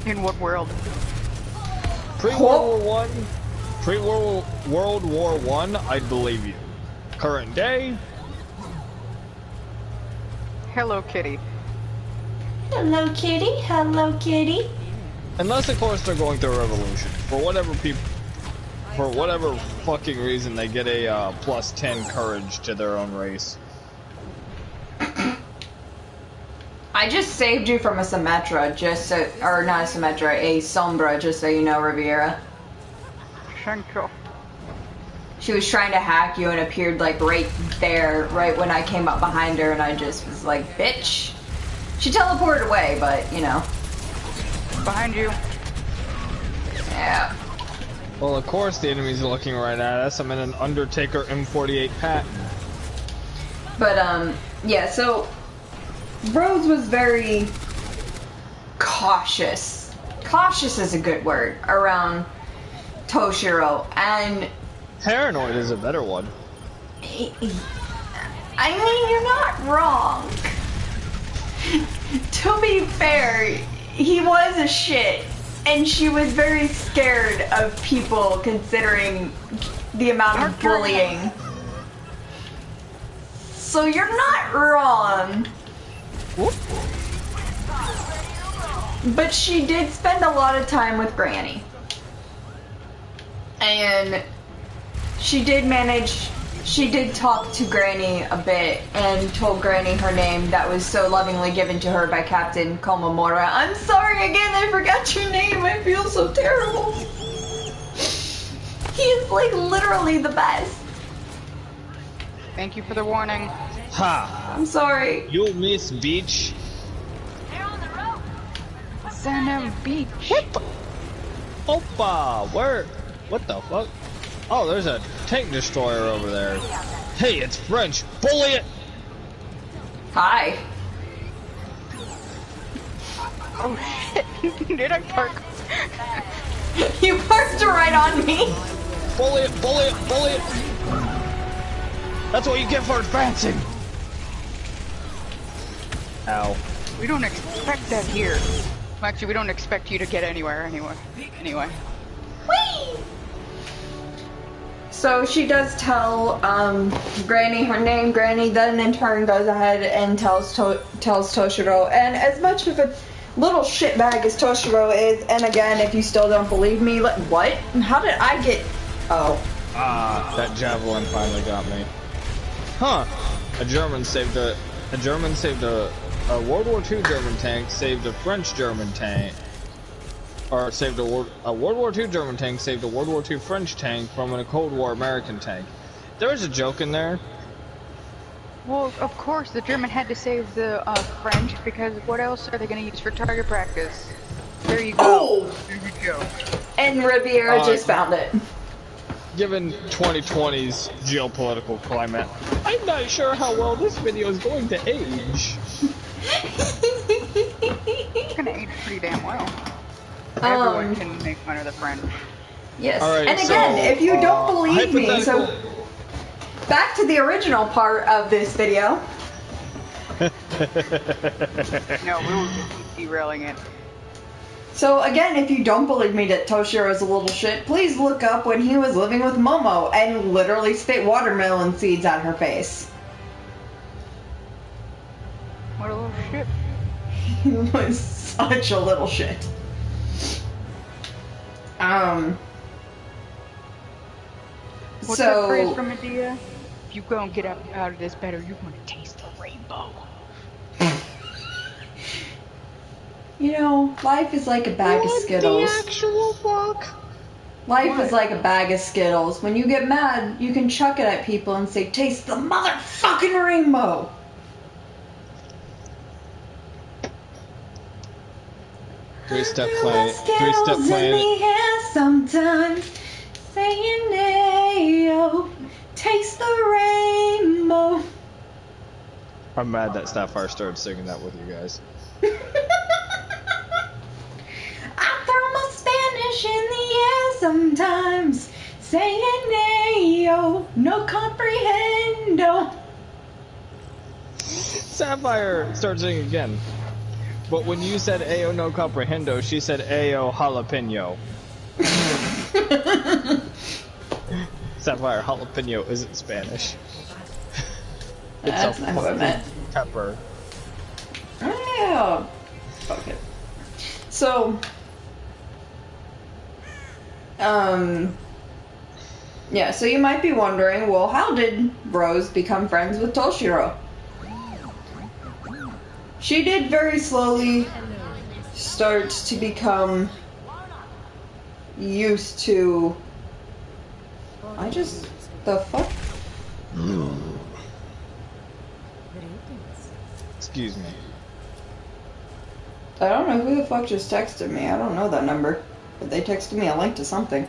In what world?
pre-World War One, World War One, I'd believe you. Current day,
Hello Kitty.
Hello, kitty. Hello, kitty.
unless of course they're going through a revolution. For whatever fucking reason, they get a plus 10 courage to their own race.
I just saved you from a Symmetra, or not a Symmetra, a Sombra, just so you know, Revera.
Shanko.
She was trying to hack you and appeared like right there, right when I came up behind her, and I just was like, bitch. She teleported away, but, you know.
Behind you.
Yeah.
Well, of course the enemies are looking right at us. I'm in an Undertaker M48 pattern.
But, yeah, so Rose was very cautious. Cautious is a good word around Toshiro, and
Paranoid is a better one.
I mean, you're not wrong. To be fair, he was a shit, and she was very scared of people considering the amount of bullying. So you're not wrong. But she did spend a lot of time with Granny. And she did talk to Granny a bit and told Granny her name that was so lovingly given to her by Captain Komamura. I'm sorry again, I forgot your name. I feel so terrible. He is like literally the best.
Thank you for the warning.
Ha!
I'm sorry.
You'll miss beach.
Son of beach.
Opa! Where? What the fuck? Oh, there's a tank destroyer over there. Hey, it's French. Bully it!
Hi.
Oh shit. Did I park?
You parked right on me.
Bully it! Bully it! Bully it! That's what you get for advancing! Ow.
We don't expect that here. Actually, we don't expect you to get anywhere anyway.
Whee! So she does tell Granny her name. Granny then in turn goes ahead and tells Toshiro. And as much of a little shitbag as Toshiro is, and again, if you still don't believe me, what? How did I get? Oh.
Ah, that javelin finally got me. Huh? A German saved a World War II German tank saved a French German tank. Or saved a World War II German tank saved a World War II French tank from a Cold War American tank. There was a joke in there.
Well, of course, the German had to save the French, because what else are they going to use for target practice? There you go.
Oh!
There's your joke.
And Revera just found it.
given 2020's geopolitical climate, I'm not sure how well this video is going to age.
It's gonna age pretty damn well. Everyone can make fun of the French.
Yes.
All right,
And again,
so,
if you don't believe me, so
hypothetical-
back to the original part of this video.
No, we will just keep derailing it.
So again, if you don't believe me that Toshiro's a little shit, please look up when he was living with Momo and literally spit watermelon seeds at her face.
What a little shit.
He was such a little shit.
What's that phrase from Medea? If you go and get out of this better, you're gonna taste the rainbow.
You know, life is like a bag of Skittles.
The actual fuck?
Life is like a bag of Skittles. When you get mad, you can chuck it at people and say, taste the motherfucking rainbow.
Three-step
There
planet.
was
Three-step
Skittles in
planet.
the air sometimes, saying, "Ayo, taste the rainbow."
I'm mad that Sapphire started singing that with you guys.
I throw my Spanish in the air sometimes, saying, "Ayo, no comprehendo."
Sapphire started singing again. But when you said Ayo no comprehendo, she said Ayo jalapeno. Sapphire, jalapeno isn't Spanish.
That's not what I meant.
Pepper.
Oh, fuck it. So, yeah, so you might be wondering, well, how did Rose become friends with Toshiro? She did very slowly start to become used to... The fuck?
Excuse me.
I don't know who the fuck just texted me. I don't know that number. But they texted me a link to something.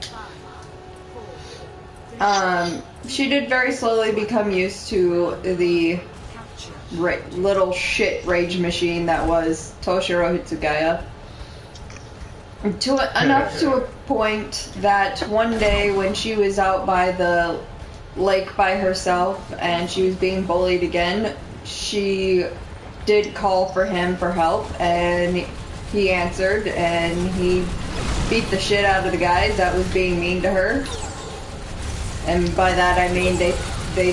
She did very slowly become used to the little shit rage machine that was Toshiro Hitsugaya. Enough to a point that one day when she was out by the lake by herself and she was being bullied again, she did call for him for help, and he answered, and he beat the shit out of the guys that was being mean to her. And by that I mean they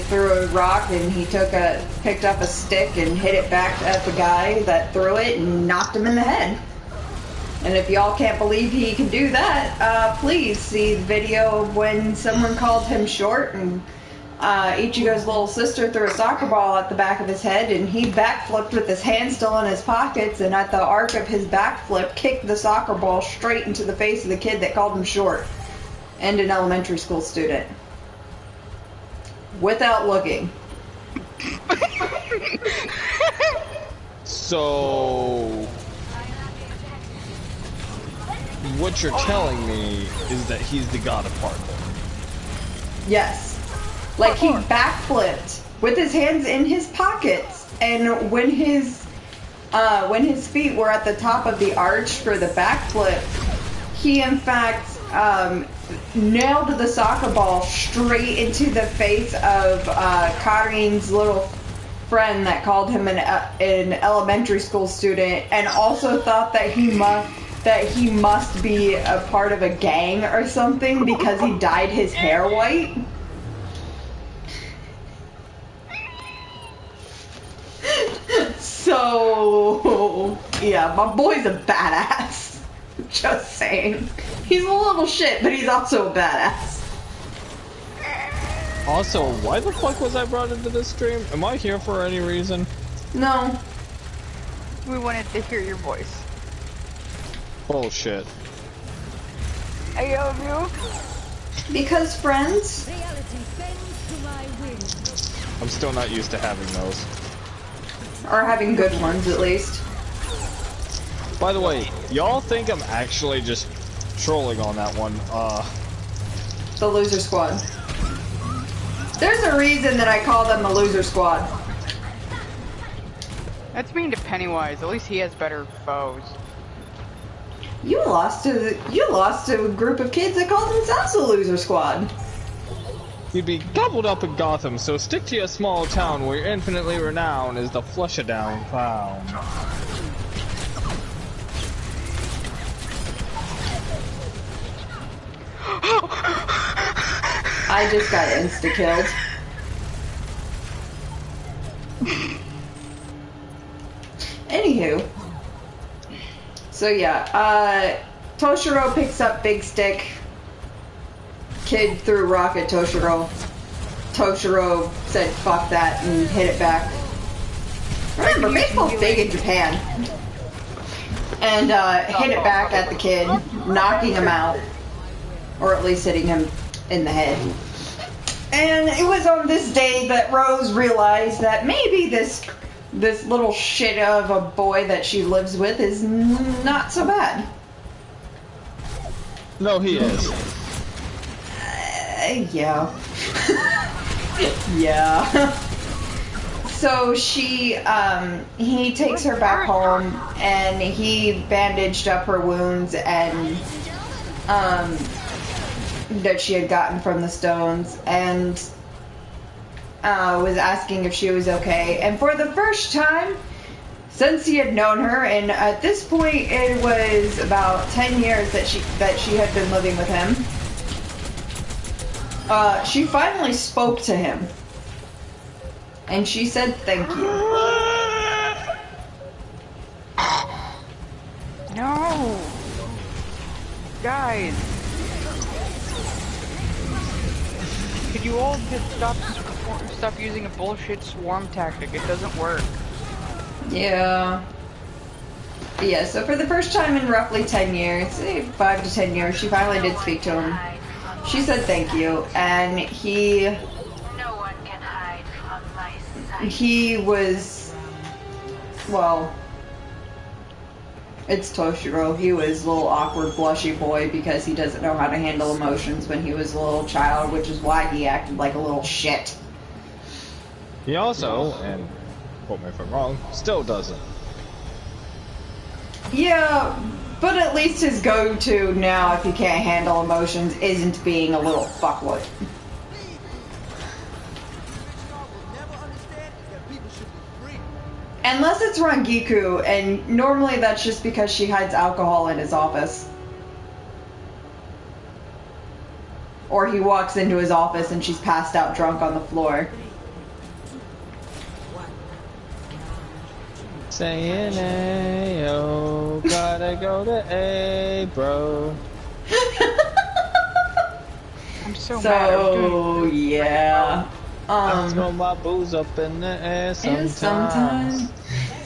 threw a rock and he picked up a stick and hit it back at the guy that threw it and knocked him in the head. And if y'all can't believe he can do that, please see the video of when someone called him short and Ichigo's little sister threw a soccer ball at the back of his head and he backflipped with his hand still in his pockets, and at the arc of his backflip kicked the soccer ball straight into the face of the kid that called him short and an elementary school student. Without looking.
So... what you're telling me is that he's the god of parkour.
Yes. Like, he backflipped with his hands in his pockets, and when his feet were at the top of the arch for the backflip, he in fact nailed the soccer ball straight into the face of Karin's little friend that called him an elementary school student, and also thought that he must be a part of a gang or something because he dyed his hair white. So, yeah, my boy's a badass. Just saying. He's a little shit, but he's also a badass.
Also, why the fuck was I brought into this stream? Am I here for any reason?
No.
We wanted to hear your voice.
Bullshit.
I love you.
Because friends.
I'm still not used to having those.
Or having good ones, at least.
By the way, y'all think I'm actually just trolling on that one.
The loser squad. There's a reason that I call them the loser squad.
That's mean to Pennywise. At least he has better foes.
You lost to a group of kids that called themselves the loser squad.
You'd be gobbled up in Gotham, so stick to your small town where you're infinitely renowned as the Flushadown Clown.
I just got insta-killed. Anywho. So yeah, Toshiro picks up Big Stick. Kid threw a rock at Toshiro. Toshiro said fuck that and hit it back. Remember, baseball's big in Japan. And hit it back at the kid, knocking him out. Or at least hitting him in the head. And it was on this day that Rose realized that maybe this little shit of a boy that she lives with is not so bad.
No, he is.
Yeah. Yeah. So he takes her back home and he bandaged up her wounds and, that she had gotten from the stones and, was asking if she was okay. And for the first time since he had known her, and at this point it was about 10 years that she had been living with him, she finally spoke to him. And she said thank you.
No! Guys! Could you all just stop using a bullshit swarm tactic? It doesn't work.
Yeah. Yeah, so for the first time in roughly 10 years, 5 to 10 years, she finally did speak to him. She said thank you, and he was, well, it's Toshiro. He was a little awkward, blushy boy because he doesn't know how to handle emotions when he was a little child, which is why he acted like a little shit.
He also, and quote me if I'm wrong, still doesn't.
Yeah, but at least his go-to now, if he can't handle emotions, isn't being a little fuckwit. Unless it's Rangiku, and normally that's just because she hides alcohol in his office. Or he walks into his office and she's passed out drunk on the floor.
Saying ayo, gotta go to A, bro.
I'm so mad. I was doing
yeah.
I throw my booze up in the air sometimes.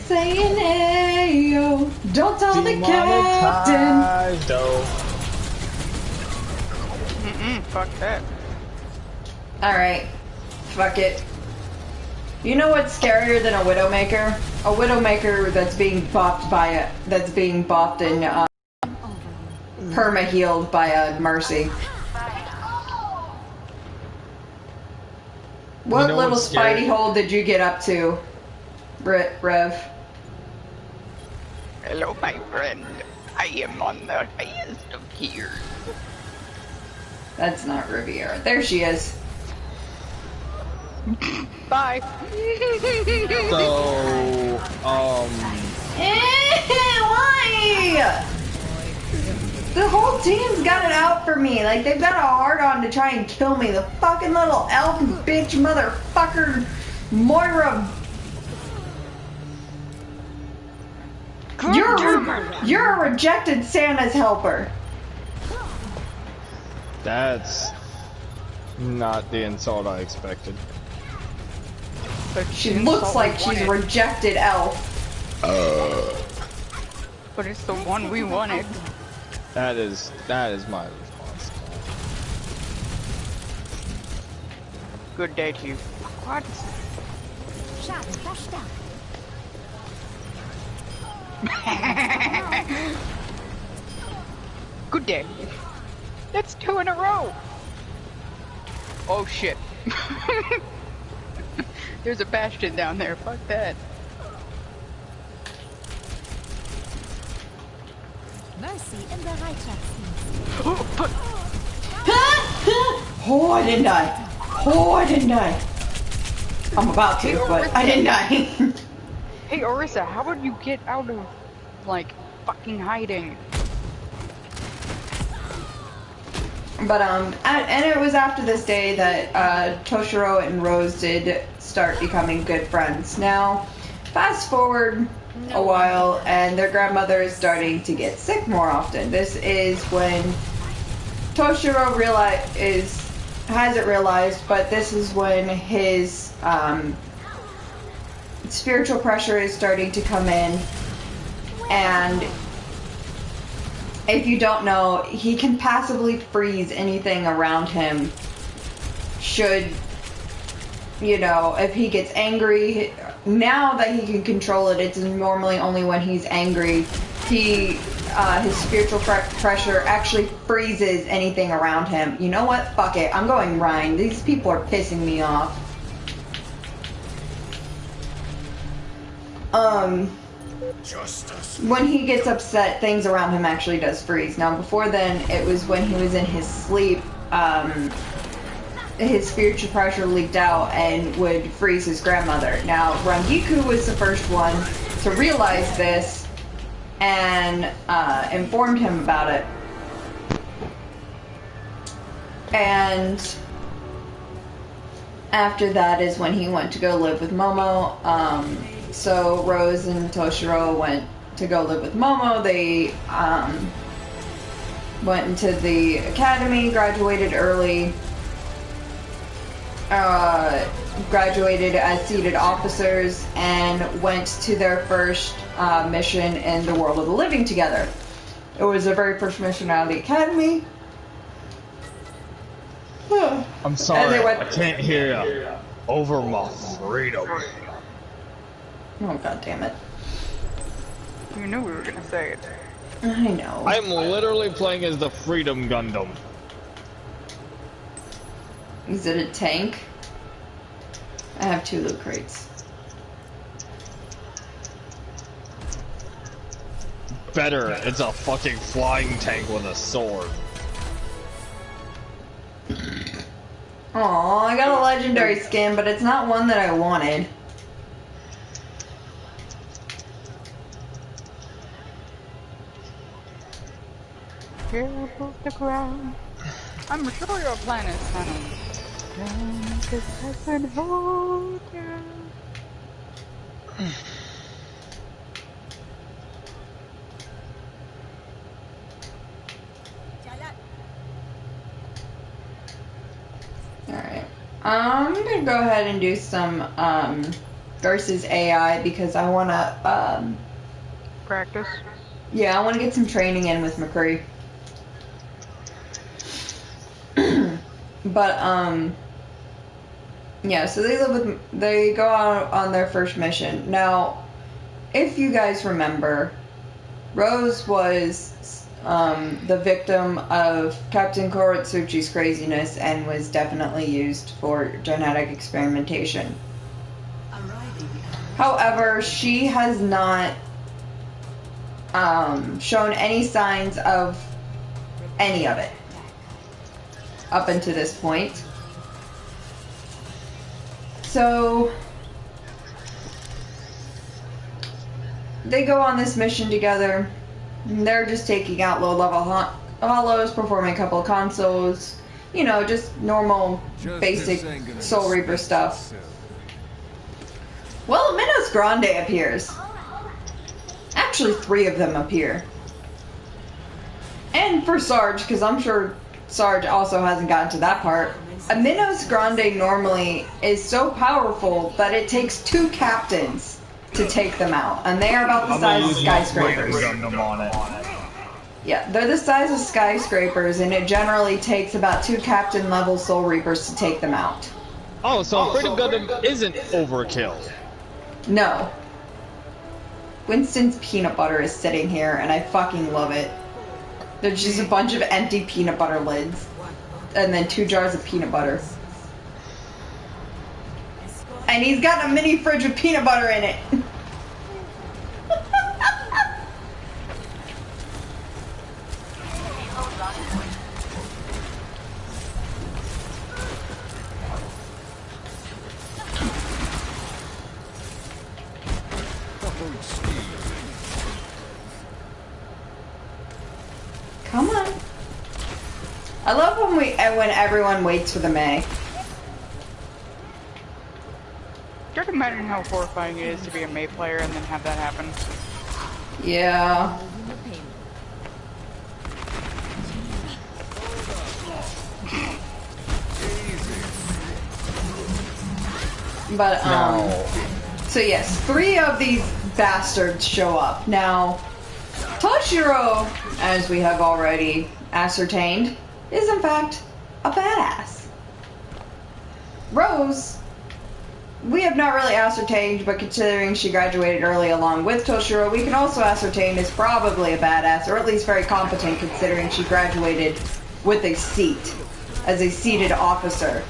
Saying ayo, don't tell the captain.
Fuck that.
Alright, fuck it. You know what's scarier than a Widowmaker? A Widowmaker that's being buffed by and perma-healed by a Mercy. What little Spidey hole did you get up to, Rev?
Hello, my friend. I am on the highest of tiers.
That's not Revera. There she is.
Bye.
So,
why? The whole team's got it out for me. Like, they've got a hard-on to try and kill me. The fucking little elf bitch motherfucker Moira. You're a rejected Santa's helper.
that's not the insult I expected.
But
She looks like she's a rejected elf.
But it's the one we wanted.
That is my response.
Good day to you. What? Good day. That's 2 in a row. Oh shit. There's a bastion down there. Fuck that.
Mercy in Bereitschaft.
Oh fuck.
Oh, I didn't die. Oh, I didn't die. I'm about to, but I didn't die.
Hey Orisa, how would you get out of like fucking hiding?
But and it was after this day that Toshiro and Rose did start becoming good friends. Now, fast forward a while, and their grandmother is starting to get sick more often. This is when Toshiro hasn't realized, but this is when his spiritual pressure is starting to come in, and if you don't know, he can passively freeze anything around him. Should, you know, if he gets angry, now that he can control it, it's normally only when he's angry. His spiritual pressure actually freezes anything around him. You know what? Fuck it. I'm going Rhine. These people are pissing me off. When he gets upset, things around him actually does freeze. Now, before then, it was when he was in his sleep, his spiritual pressure leaked out and would freeze his grandmother. Now, Rangiku was the first one to realize this and informed him about it. And after that is when he went to go live with Momo. So Rose and Toshiro went to go live with Momo. They went into the academy, graduated early, graduated as seated officers, and went to their first mission in the world of the living together. It was their very first mission out of the academy.
I'm sorry,
And they went-
I can't hear you. Over my freedom.
Oh, god damn it.
You knew we were gonna say it.
I know.
I'm literally playing as the Freedom Gundam.
Is it a tank? I have 2 loot crates.
Better, it's a fucking flying tank with a sword.
Aw, I got a legendary skin, but it's not one that I wanted.
Careful the ground. I'm sure your plan is sound. Cause I can hold you.
Alright. I'm gonna go ahead and do some versus AI because I wanna
Practice.
yeah, I wanna get some training in with McCree. But yeah, so they go out on their first mission. Now, if you guys remember, Rose was the victim of Captain Koritsuchi's craziness and was definitely used for genetic experimentation. However, she has not shown any signs of any of it up until this point. So they go on this mission together. And they're just taking out low-level hollows, performing a couple of consoles, you know, just normal, basic Soul Reaper stuff. Well, Minos Grande appears. Actually, 3 of them appear. And for Sarge, because I'm sure Sarge also hasn't gotten to that part. A Minos Grande normally is so powerful that it takes 2 captains to take them out, and they are about the size of skyscrapers. Yeah, they're the size of skyscrapers, and it generally takes about 2 captain level Soul Reapers to take them out.
Oh, so Freedom Gundam isn't overkill.
No. Winston's peanut butter is sitting here, and I fucking love it. There's just a bunch of empty peanut butter lids, and then 2 jars of peanut butter. And he's got a mini fridge with peanut butter in it. Come on. I love when everyone waits for the May.
Just imagine how horrifying it is to be a May player and then have that happen.
Yeah. But so yes, 3 of these bastards show up. Now, Toshiro, as we have already ascertained, is in fact a badass. Rose, we have not really ascertained, but considering she graduated early along with Toshiro, we can also ascertain is probably a badass, or at least very competent considering she graduated with a seat, as a seated officer.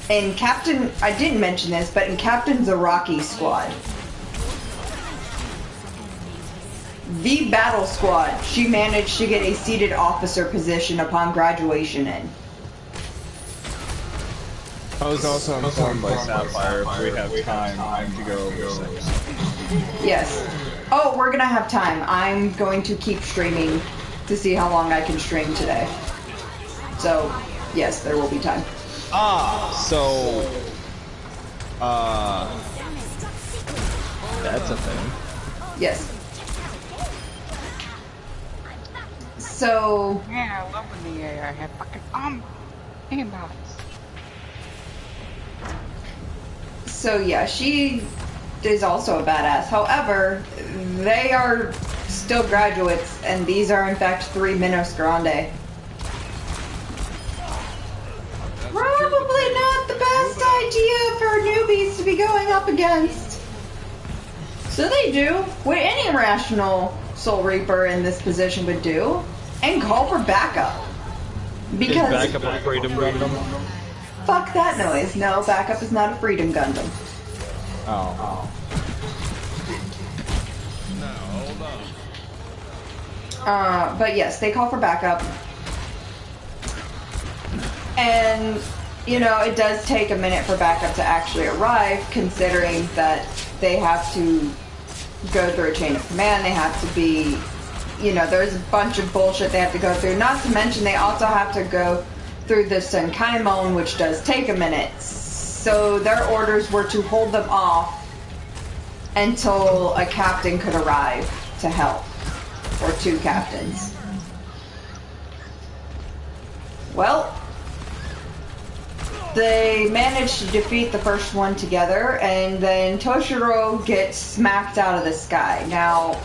In Captain, I didn't mention this, but in Captain Zaraki's squad, the battle squad, she managed to get a seated officer position upon graduation in.
I was also informed by Sapphire if we have time to go over 6.
Yes. Oh, we're gonna have time. I'm going to keep streaming to see how long I can stream today. So, yes, there will be time.
So, that's a thing.
Yes. So,
Man, I love when the AI have fucking imbalance.
so yeah, she is also a badass. However, they are still graduates, and these are in fact 3 Minos Grande. Probably not the best idea for newbies to be going up against. So they do what any rational Soul Reaper in this position would do, and call for backup. Because
Is backup a Freedom Gundam?
fuck that noise. No, backup is not a Freedom Gundam.
Oh.
But yes, they call for backup. And, you know, it does take a minute for backup to actually arrive, considering that they have to go through a chain of command, they have to be, you know, there's a bunch of bullshit they have to go through. Not to mention they also have to go through the Senkaimon, which does take a minute. So their orders were to hold them off until a captain could arrive to help. Or 2 captains. Well, they managed to defeat the first one together, and then Toshiro gets smacked out of the sky. Now,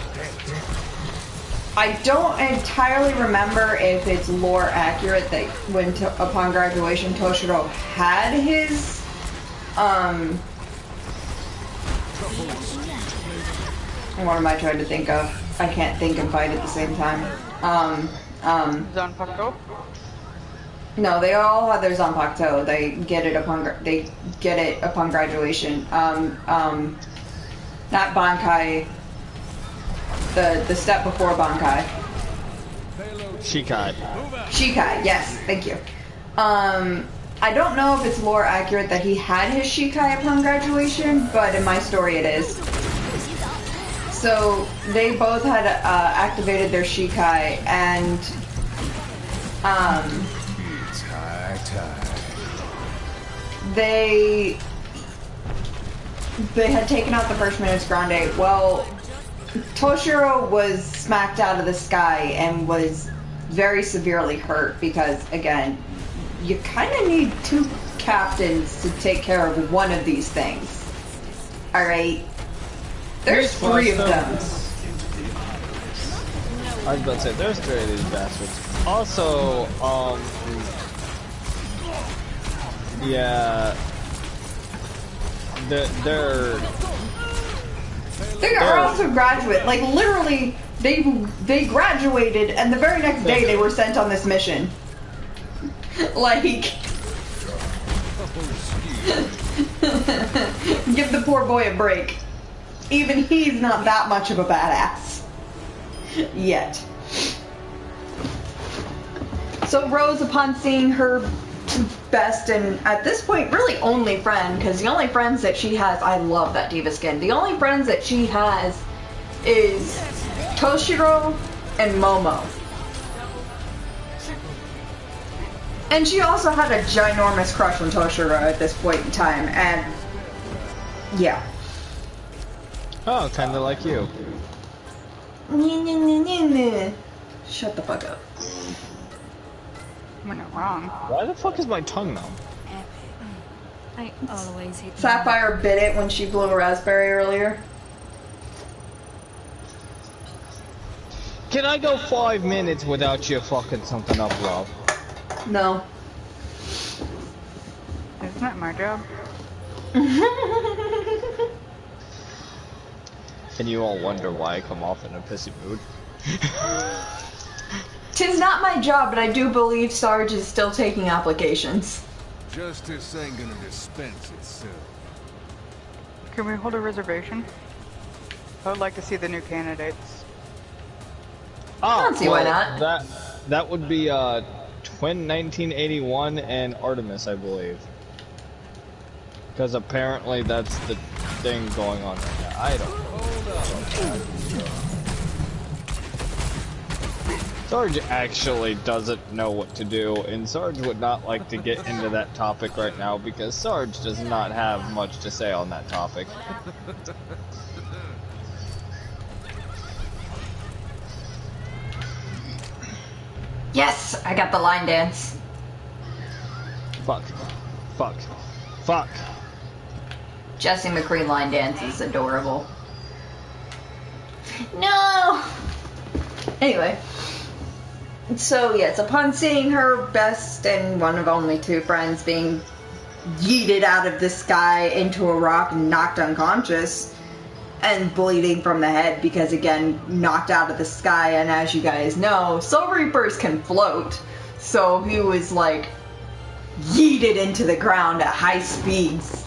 I don't entirely remember if it's lore accurate that when upon graduation Toshiro had his what am I trying to think of? I can't think and fight at the same time.
Zanpakuto?
No, they all have their Zanpakuto. They get it upon graduation. Not Bankai. The step before Bankai.
Shikai.
Shikai, yes, thank you. I don't know if it's lore accurate that he had his Shikai upon graduation, but in my story it is. So they both had activated their Shikai, and they had taken out the first Minos Grande. Well, Toshiro was smacked out of the sky and was very severely hurt because, again, you kind of need 2 captains to take care of one of these things. Alright? There's 3 of them.
I was about to say, there's 3 of these bastards. Also, yeah,
They are also graduate. Like, literally, they graduated, and the very next day they were sent on this mission. Like, Give the poor boy a break. Even he's not that much of a badass. Yet. So Rose, upon seeing her best and at this point really only friend, because the only friends that she has, I love that diva skin, the only friends that she has is Toshiro and Momo. And she also had a ginormous crush on Toshiro at this point in time, and yeah.
Oh, kinda like you.
Shut the fuck up.
We're not wrong.
Why the fuck is my tongue numb?
I always hate
Sapphire bit it when she blew a raspberry earlier.
Can I go 5 minutes without you fucking something up, love?
No.
Isn't that my job?
And you all wonder why I come off in a pissy mood.
Tis not my job, but I do believe Sarge is still taking applications.
Justice ain't gonna dispense itself.
Can we hold a reservation? I would like to see the new candidates.
Oh,
don't see why not.
That would be Twin 1981 and Artemis, I believe. Because apparently that's the thing going on right now. I don't know. Sarge actually doesn't know what to do, and Sarge would not like to get into that topic right now because Sarge does not have much to say on that topic.
Yes, I got the line dance.
Fuck. Fuck. Fuck.
Jesse McCree line dance is adorable. No! Anyway. So, yes, upon seeing her best and one of only two friends being yeeted out of the sky into a rock and knocked unconscious and bleeding from the head because, again, knocked out of the sky, and as you guys know, Soul Reapers can float. So he was, like, yeeted into the ground at high speeds.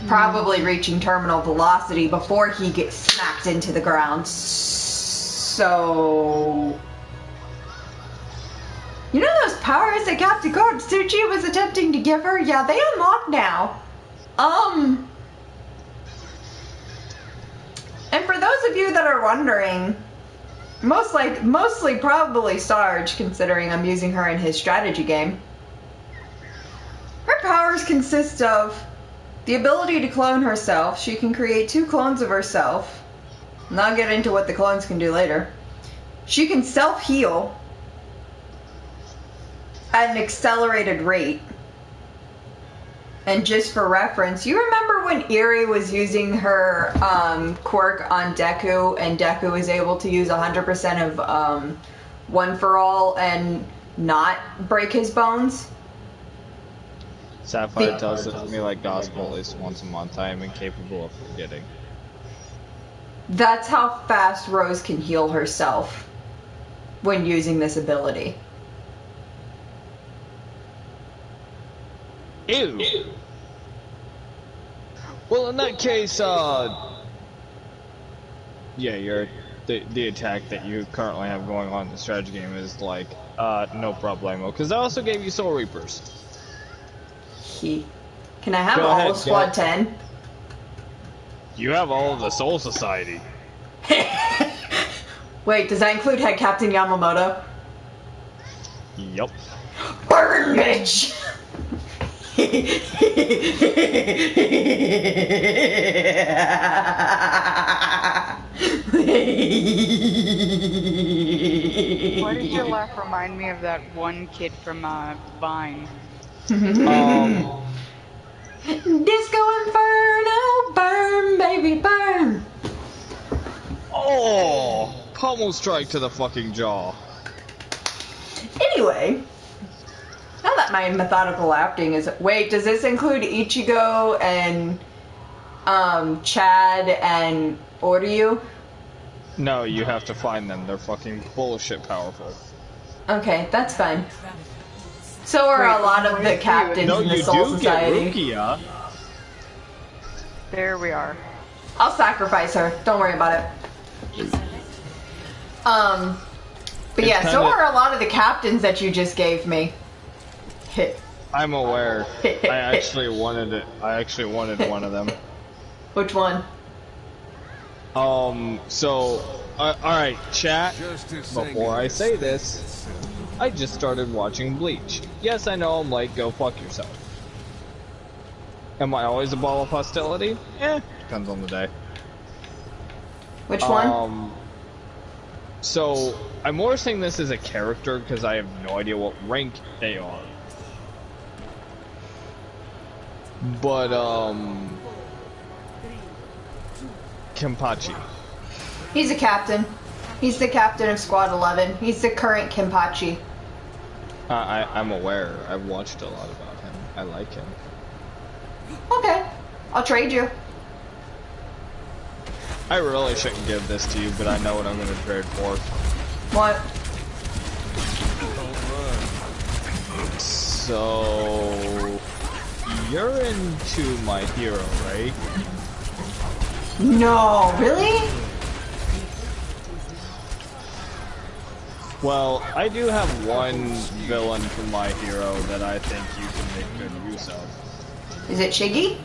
Probably reaching terminal velocity before he gets smacked into the ground. So... You know those powers that Captain Kotsuchi was attempting to give her? Yeah, they unlock now. And for those of you that are wondering, mostly probably Sarge, considering I'm using her in his strategy game. Her powers consist of the ability to clone herself. She can create 2 clones of herself. And I'll get into what the clones can do later. She can self-heal at an accelerated rate. And just for reference, you remember when Eri was using her quirk on Deku, and Deku was able to use 100% of One For All and not break his bones?
Sapphire tells it to me like gospel at least once a month. I am incapable of forgetting.
That's how fast Rose can heal herself when using this ability.
Ew. Well, in that case, yeah, the attack that you currently have going on in the strategy game is like, no problemo. Because I also gave you Soul Reapers.
Can I have
Go
all
ahead,
of Squad 10?
You have all of the Soul Society.
Wait, does that include Head Captain Yamamoto?
Yup.
Burn, bitch!
Why did your laugh remind me of that one kid from Vine?
Disco Inferno, burn, baby, burn!
Oh! Pommel strike to the fucking jaw.
Anyway, now that my methodical acting is... Wait, does this include Ichigo and Chad and Oryu?
No, you have to find them. They're fucking bullshit powerful.
Okay, that's fine. So are a lot of the captains
No,
in the
you
Soul
do
Society.
get Rukia.
There we are.
I'll sacrifice her. Don't worry about it. But
It's
yeah, so
kinda-
are a lot of the captains that you just gave me.
I'm aware. I actually wanted it. I actually wanted one of them.
Which one?
So, alright, chat.
Justice ain't
Before
gonna
I say
dispense
this,
itself.
I just started watching Bleach. Yes, I know I'm like, go fuck yourself. Am I always a ball of hostility? Depends on the day.
Which one?
So, I'm more saying this as a character because I have no idea what rank they are. But, Kenpachi.
He's a captain. He's the captain of Squad 11. He's the current Kenpachi.
I'm aware. I've watched a lot about him. I like him.
Okay. I'll trade you.
I really shouldn't give this to you, but I know what I'm going to trade for.
What?
So, you're into my hero, right?
No, really?
Well, I do have one villain for my hero that I think you can make good use of.
Is it Shiggy?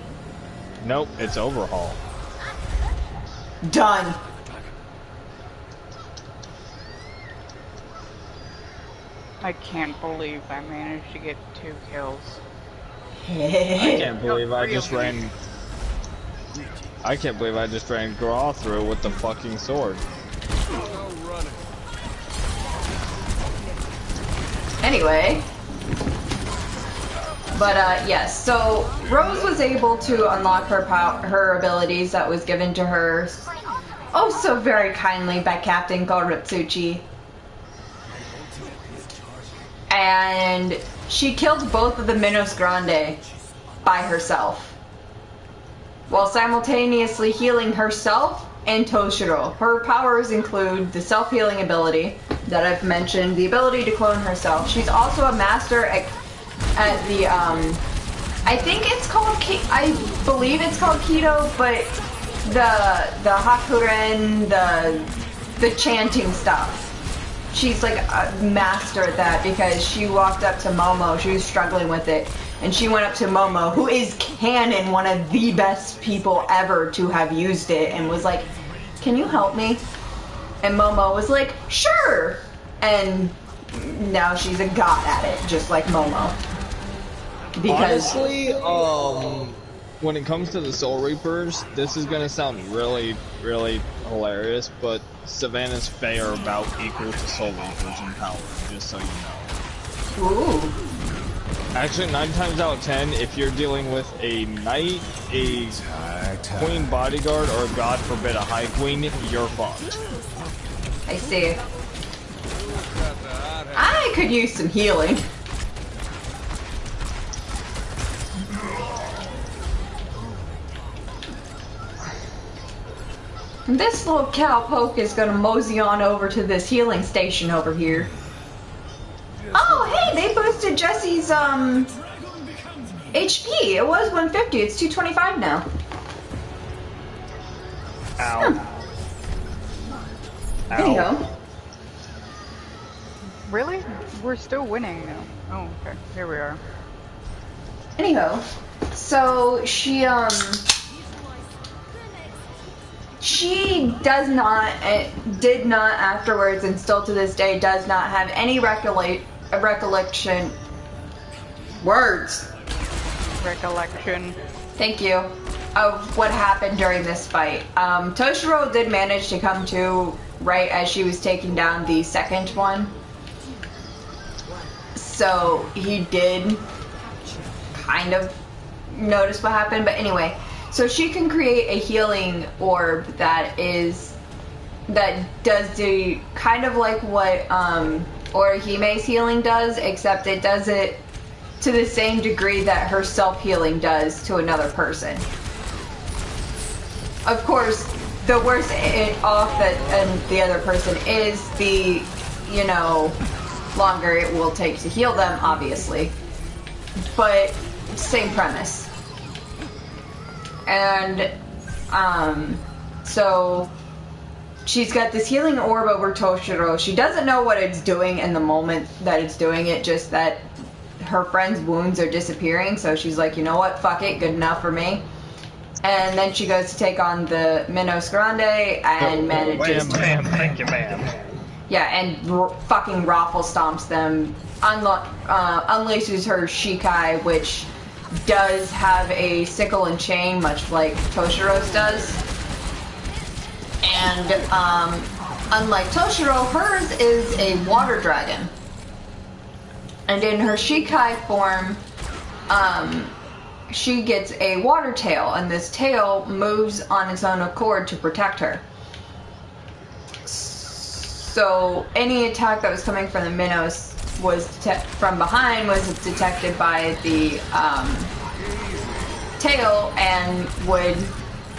Nope, it's Overhaul.
Done.
I can't believe I managed to get 2 kills.
I can't believe I just ran Graw through with the fucking sword.
Anyway. But, yes. So, Rose was able to unlock her abilities that was given to her oh so very kindly by Captain Koritsuchi. And she killed both of the Minos Grande by herself, while simultaneously healing herself and Toshiro. Her powers include the self-healing ability that I've mentioned, the ability to clone herself. She's also a master at the, I think it's called, I believe it's called Keto, but the Hakuren, the chanting stuff. She's like a master at that because she walked up to Momo, she was struggling with it, and she went up to Momo, who is canon one of the best people ever to have used it, and was like, can you help me? And Momo was like, sure! And now she's a god at it, just like Momo. Because
honestly, when it comes to the Soul Reapers, this is gonna sound really, really hilarious, but Savannah's Fae are about equal to Soul Reapers in power, just so you know.
ooh.
Actually, 9 times out of 10, if you're dealing with a knight, a queen bodyguard, or God forbid a high queen, you're fucked.
I see. I could use some healing. This little cowpoke is gonna mosey on over to this healing station over here. Oh, hey, they boosted Jesse's, HP. It was 150, it's 225 now.
Ow.
There you go.
Really? We're still winning now. Oh, okay. Here we are.
Anyhow, so she does not, did not afterwards, and still to this day does not have any recollection,
Recollection.
thank you, of what happened during this fight. Toshiro did manage to come to right as she was taking down the second one. So he did kind of notice what happened, but anyway, so she can create a healing orb that does the kind of like what Orihime's healing does, except it does it to the same degree that her self-healing does to another person. Of course, the worse off that the other person is, the, you know, longer it will take to heal them, obviously. But same premise. And, so she's got this healing orb over Toshiro. She doesn't know what it's doing in the moment that it's doing it, just that her friend's wounds are disappearing, so she's like, you know what, fuck it, good enough for me. And then she goes to take on the Minos Grande and manages to...
Ma'am, thank you, ma'am.
Yeah, and fucking raffle stomps them, unleashes her Shikai, which does have a sickle and chain, much like Toshiro's does. And, unlike Toshiro, hers is a water dragon. And in her Shikai form, she gets a water tail, and this tail moves on its own accord to protect her. So any attack that was coming from the Minos was from behind was detected by the tail and would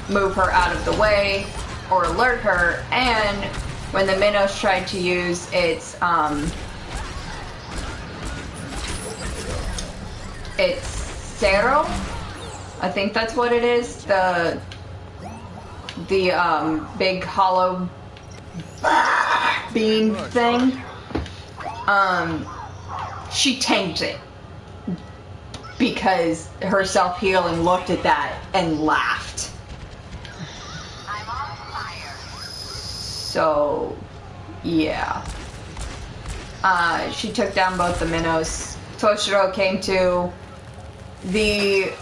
move her out of the way or alert her. And when the Minos tried to use its Cero, I think that's what it is, the big hollow beam thing, she tanked it because her self-healing looked at that and laughed. I'm on fire. So, yeah. She took down both the Minos. Toshiro came to. The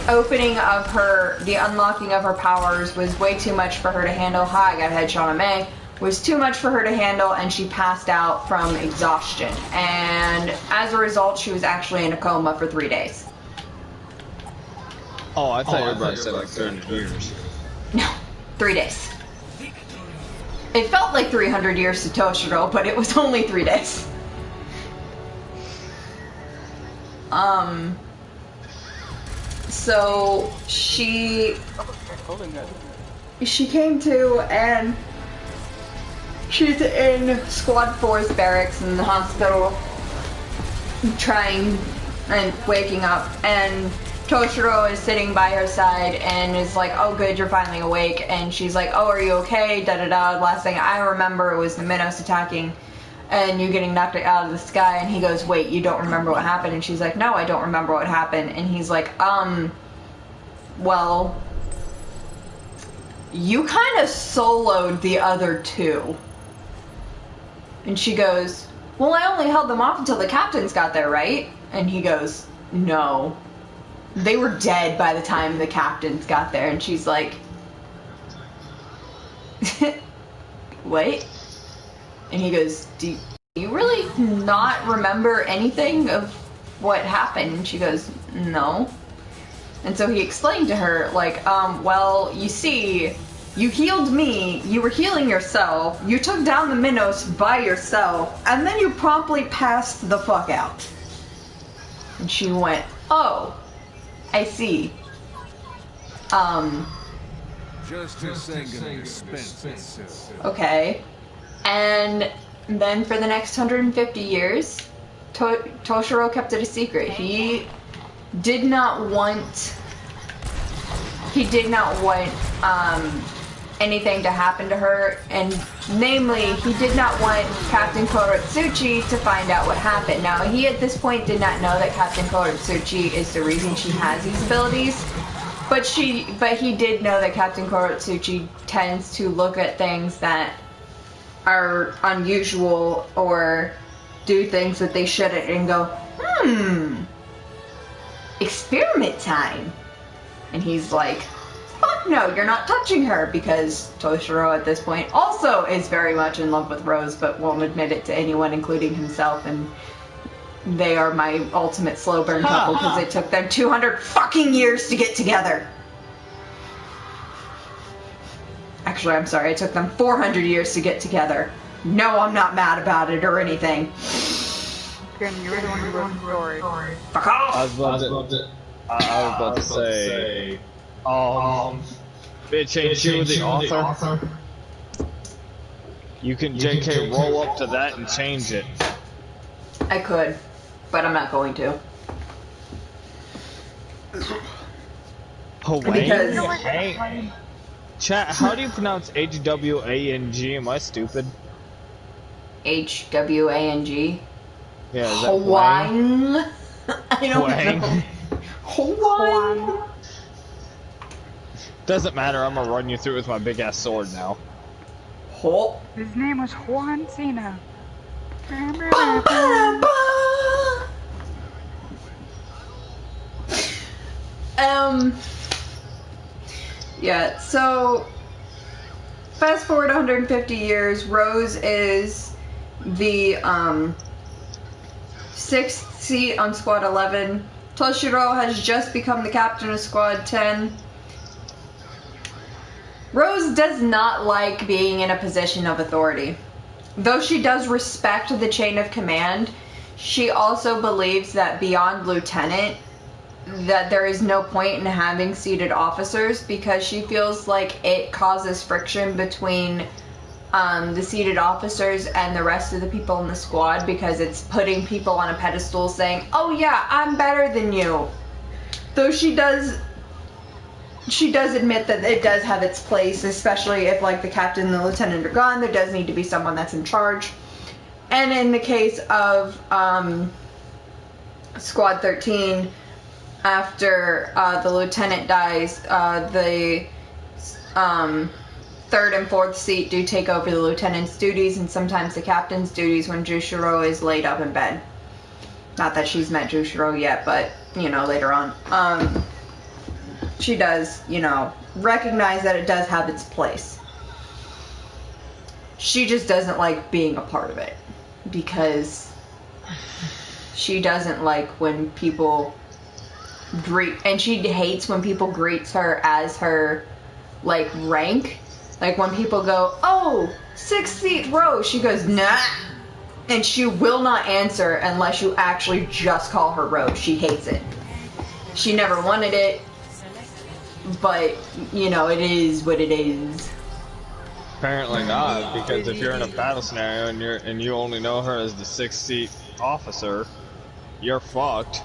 opening of her, the unlocking of her powers was way too much for her to handle. Hi, I got a headshot on May. Was too much for her to handle, and she passed out from exhaustion. And as a result, she was actually in a coma for 3 days.
Oh, I thought you were about to say like 300 years.
No, 3 days. It felt like 300 years to Toshiro, but it was only 3 days. So she came to, and she's in Squad 4's barracks in the hospital, trying and waking up, and Toshiro is sitting by her side and is like, oh good, you're finally awake. And she's like, oh, are you okay? Da da da. Last thing I remember was the Minos attacking and you getting knocked out of the sky. And he goes, wait, you don't remember what happened? And she's like, no, I don't remember what happened. And he's like, well, you kind of soloed the other two. And she goes, well, I only held them off until the captains got there, right? And he goes, no. They were dead by the time the captains got there. And she's like, wait? And he goes, do you really not remember anything of what happened? And she goes, no. And so he explained to her, like, well, you see, you healed me, you were healing yourself, you took down the Minos by yourself, and then you promptly passed the fuck out. And she went, oh, I see.
Justice ain't gonna dispense itself.
Okay. And then for the next 150 years, Toshiro kept it a secret. He did not want anything to happen to her, and namely, he did not want Captain Koretsuchi to find out what happened. Now, he at this point did not know that Captain Koretsuchi is the reason she has these abilities, but he did know that Captain Koretsuchi tends to look at things that are unusual or do things that they shouldn't and go, experiment time. And he's like, fuck no, you're not touching her, because Toshiro at this point also is very much in love with Rose, but won't admit it to anyone, including himself, and they are my ultimate slow burn couple, because it took them 200 fucking years to get together. Actually, I'm sorry, it took them 400 years to get together. No, I'm not mad about it or anything.
Again, you're the one who wrote the story.
Fuck off!
I was about to say, bitch, ain't you the author? You can JK roll up to that and change it.
I could, but I'm not going to. Because
Hwang? Chat, how do you pronounce H-W-A-N-G? Am I stupid?
Hwang.
Yeah, is that Hwang?
Hwang. I don't
Hwang.
know. Hwang.
Doesn't matter, I'm gonna run you through with my big ass sword now.
Ho.
His name was Juan Cena.
Yeah, so fast forward 150 years, Rose is the sixth seat on Squad 11. Toshiro has just become the captain of Squad 10. Rose does not like being in a position of authority. Though she does respect the chain of command, she also believes that beyond lieutenant, that there is no point in having seated officers because she feels like it causes friction between the seated officers and the rest of the people in the squad because it's putting people on a pedestal saying, oh yeah, I'm better than you. Though she does admit that it does have its place, especially if like the captain and the lieutenant are gone, there does need to be someone that's in charge. And in the case of Squad 13, after the lieutenant dies, the third and fourth seat do take over the lieutenant's duties and sometimes the captain's duties when Jushiro is laid up in bed. Not that she's met Jushiro yet, but, you know, later on. She does, you know, recognize that it does have its place. She just doesn't like being a part of it because she doesn't like when people and she hates when people greets her as her, like, rank. Like, when people go, oh, 6th seat row, she goes, nah. And she will not answer unless you actually just call her row. She hates it. She never wanted it. But, you know, it is what it is.
Apparently not, because if you're in a battle scenario and you only know her as the 6th seat officer, you're fucked.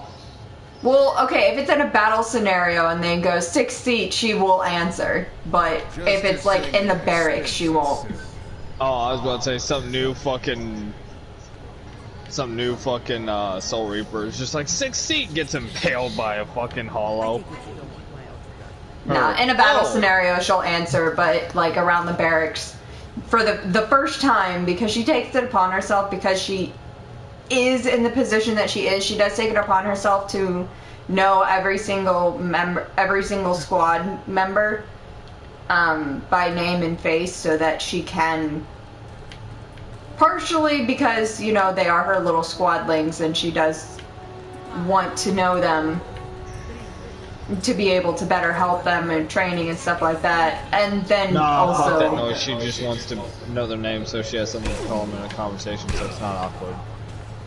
Well, okay, if it's in a battle scenario and they go 6th seat, she will answer. But if it's like in the barracks, she won't.
Oh, I was about to say some new fucking Soul Reaper is just like 6th seat gets impaled by a fucking hollow.
Nah, in a battle scenario she'll answer, but like around the barracks for the first time, because she takes it upon herself, because she is in the position that she is, she does take it upon herself to know every single squad member by name and face so that she can, partially because, you know, they are her little squadlings and she does want to know them to be able to better help them in training and stuff like that. And then also...
Fuck that noise. She just wants to know their name so she has something to call them in a conversation so it's not awkward.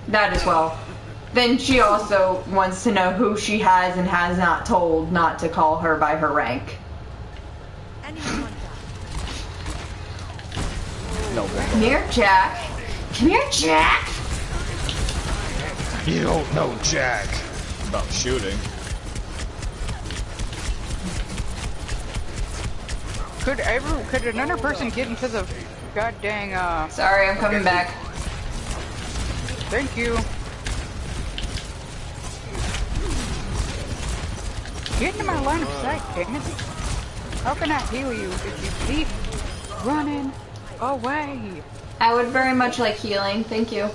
That as well. Then she also wants to know who she has and has not told not to call her by her rank.
No,
Come here, Jack. Come here, Jack.
you don't know Jack about shooting.
Could another person get into the god dang
Sorry, I'm coming back.
Thank you. Get into my line of sight, damn it. How can I heal you if you keep running away?
I would very much like healing, thank you.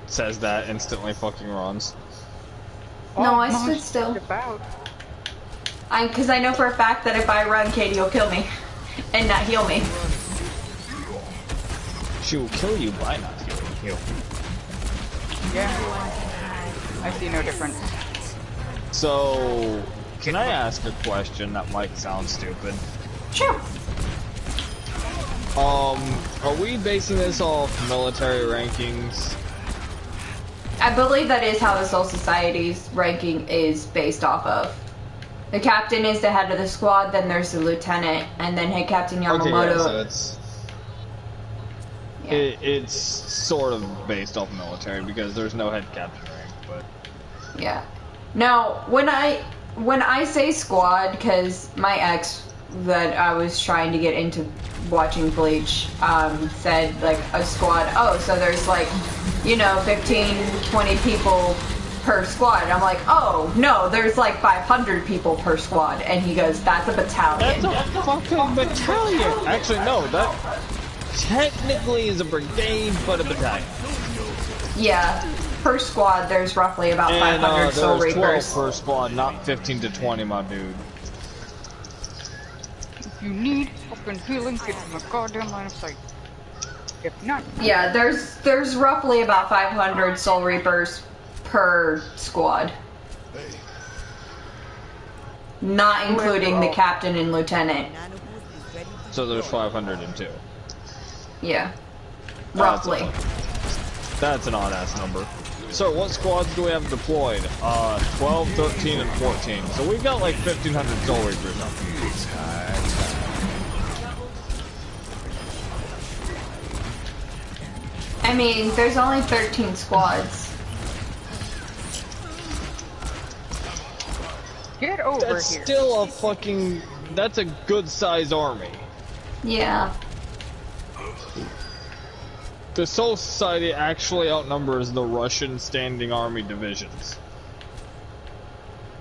Says that, instantly fucking runs.
No, I stood still. Because I know for a fact that if I run, Katie will kill me. And not heal me.
She will kill you by not healing you.
Yeah. I see no difference.
So, can I ask a question that might sound stupid?
Sure.
Are we basing this off military rankings?
I believe that is how the Soul Society's ranking is based off of. The captain is the head of the squad, then there's the lieutenant, and then head Captain Yamamoto.
Okay, yeah, so it's sort of based off military because there's no head captain rank, but
yeah. Now, when I when I say squad, because my ex that I was trying to get into watching Bleach said like a squad, oh, so there's like, you know, 15, 20 people per squad. And I'm like, oh, no, there's like 500 people per squad. And he goes, that's a battalion.
That's a fucking battalion! Actually, no, that technically is a brigade, but a battalion.
Yeah, per squad, there's roughly about 500 Soul
there's 12
Reapers.
per squad, not 15 to 20, my dude.
If you need fucking healing, get in the goddamn line of sight. If not,
Yeah, there's roughly about 500 Soul Reapers per squad. Not including the captain and lieutenant.
So there's 502.
Yeah. Roughly.
That's an odd-ass number. So what squads do we have deployed? 12, 13, and 14. So we've got like 1,500 Soul Reapers up.
I mean, there's only 13 squads.
get over
That's
here.
still a fucking... That's a good-sized army.
Yeah.
The Soul Society actually outnumbers the Russian standing army divisions.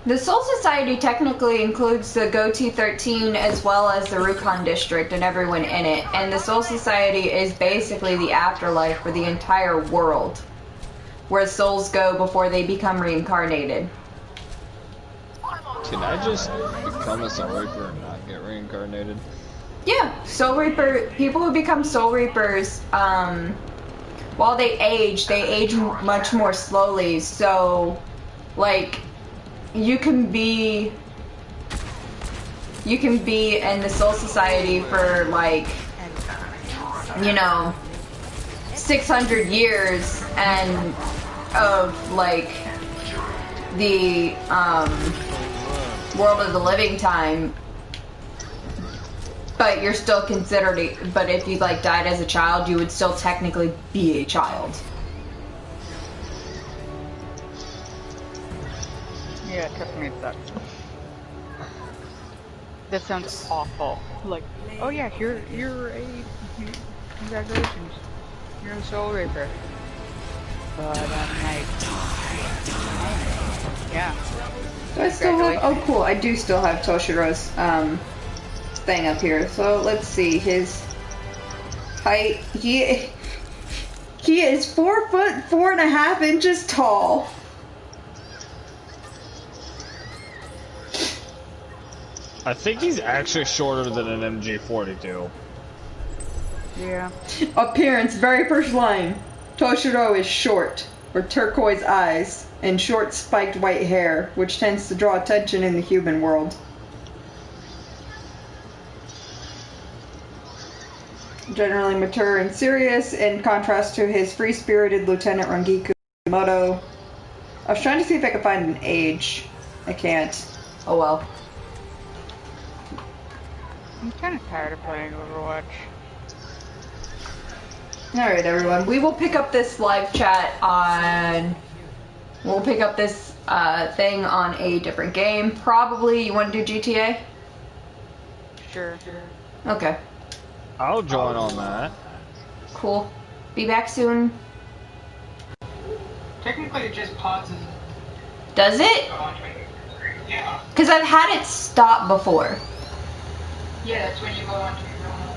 The Soul Society technically includes the Goatee 13 as well as the Rukon District and everyone in it. And the Soul Society is basically the afterlife for the entire world, where souls go before they become reincarnated.
Can I just become a Soul Reaper and not get reincarnated?
Yeah, Soul Reaper, people who become Soul Reapers, while they age much more slowly, so, like, you can be in the Soul Society for, like, you know, 600 years and of, like, the, World of the Living time, but you're still considered, but if you, like, died as a child, you would still technically be a child.
Yeah, trust me, it sucks. That sounds awful. Like, oh yeah, congratulations, you're a Soul Reaper. But yeah.
Do I still have? Oh, cool! I do still have Toshiro's thing up here. So let's see his height. He is 4 foot 4.5 inches tall.
I think he's actually shorter than an MG42.
Yeah.
Appearance, very first line. Toshiro is short, with turquoise eyes, and short spiked white hair, which tends to draw attention in the human world. Generally mature and serious, in contrast to his free-spirited Lieutenant Rangiku Moto. I was trying to see if I could find an age. I can't. Oh well.
I'm kind of tired of playing Overwatch.
Alright everyone, we will pick up this live chat on... We'll pick up this thing on a different game. Probably, you want to do GTA?
Sure.
Okay.
I'll join on that.
Cool. Be back soon.
Technically, it just pauses.
Does it?
Yeah.
Because I've had it stop before.
Yeah, that's when you go onto your own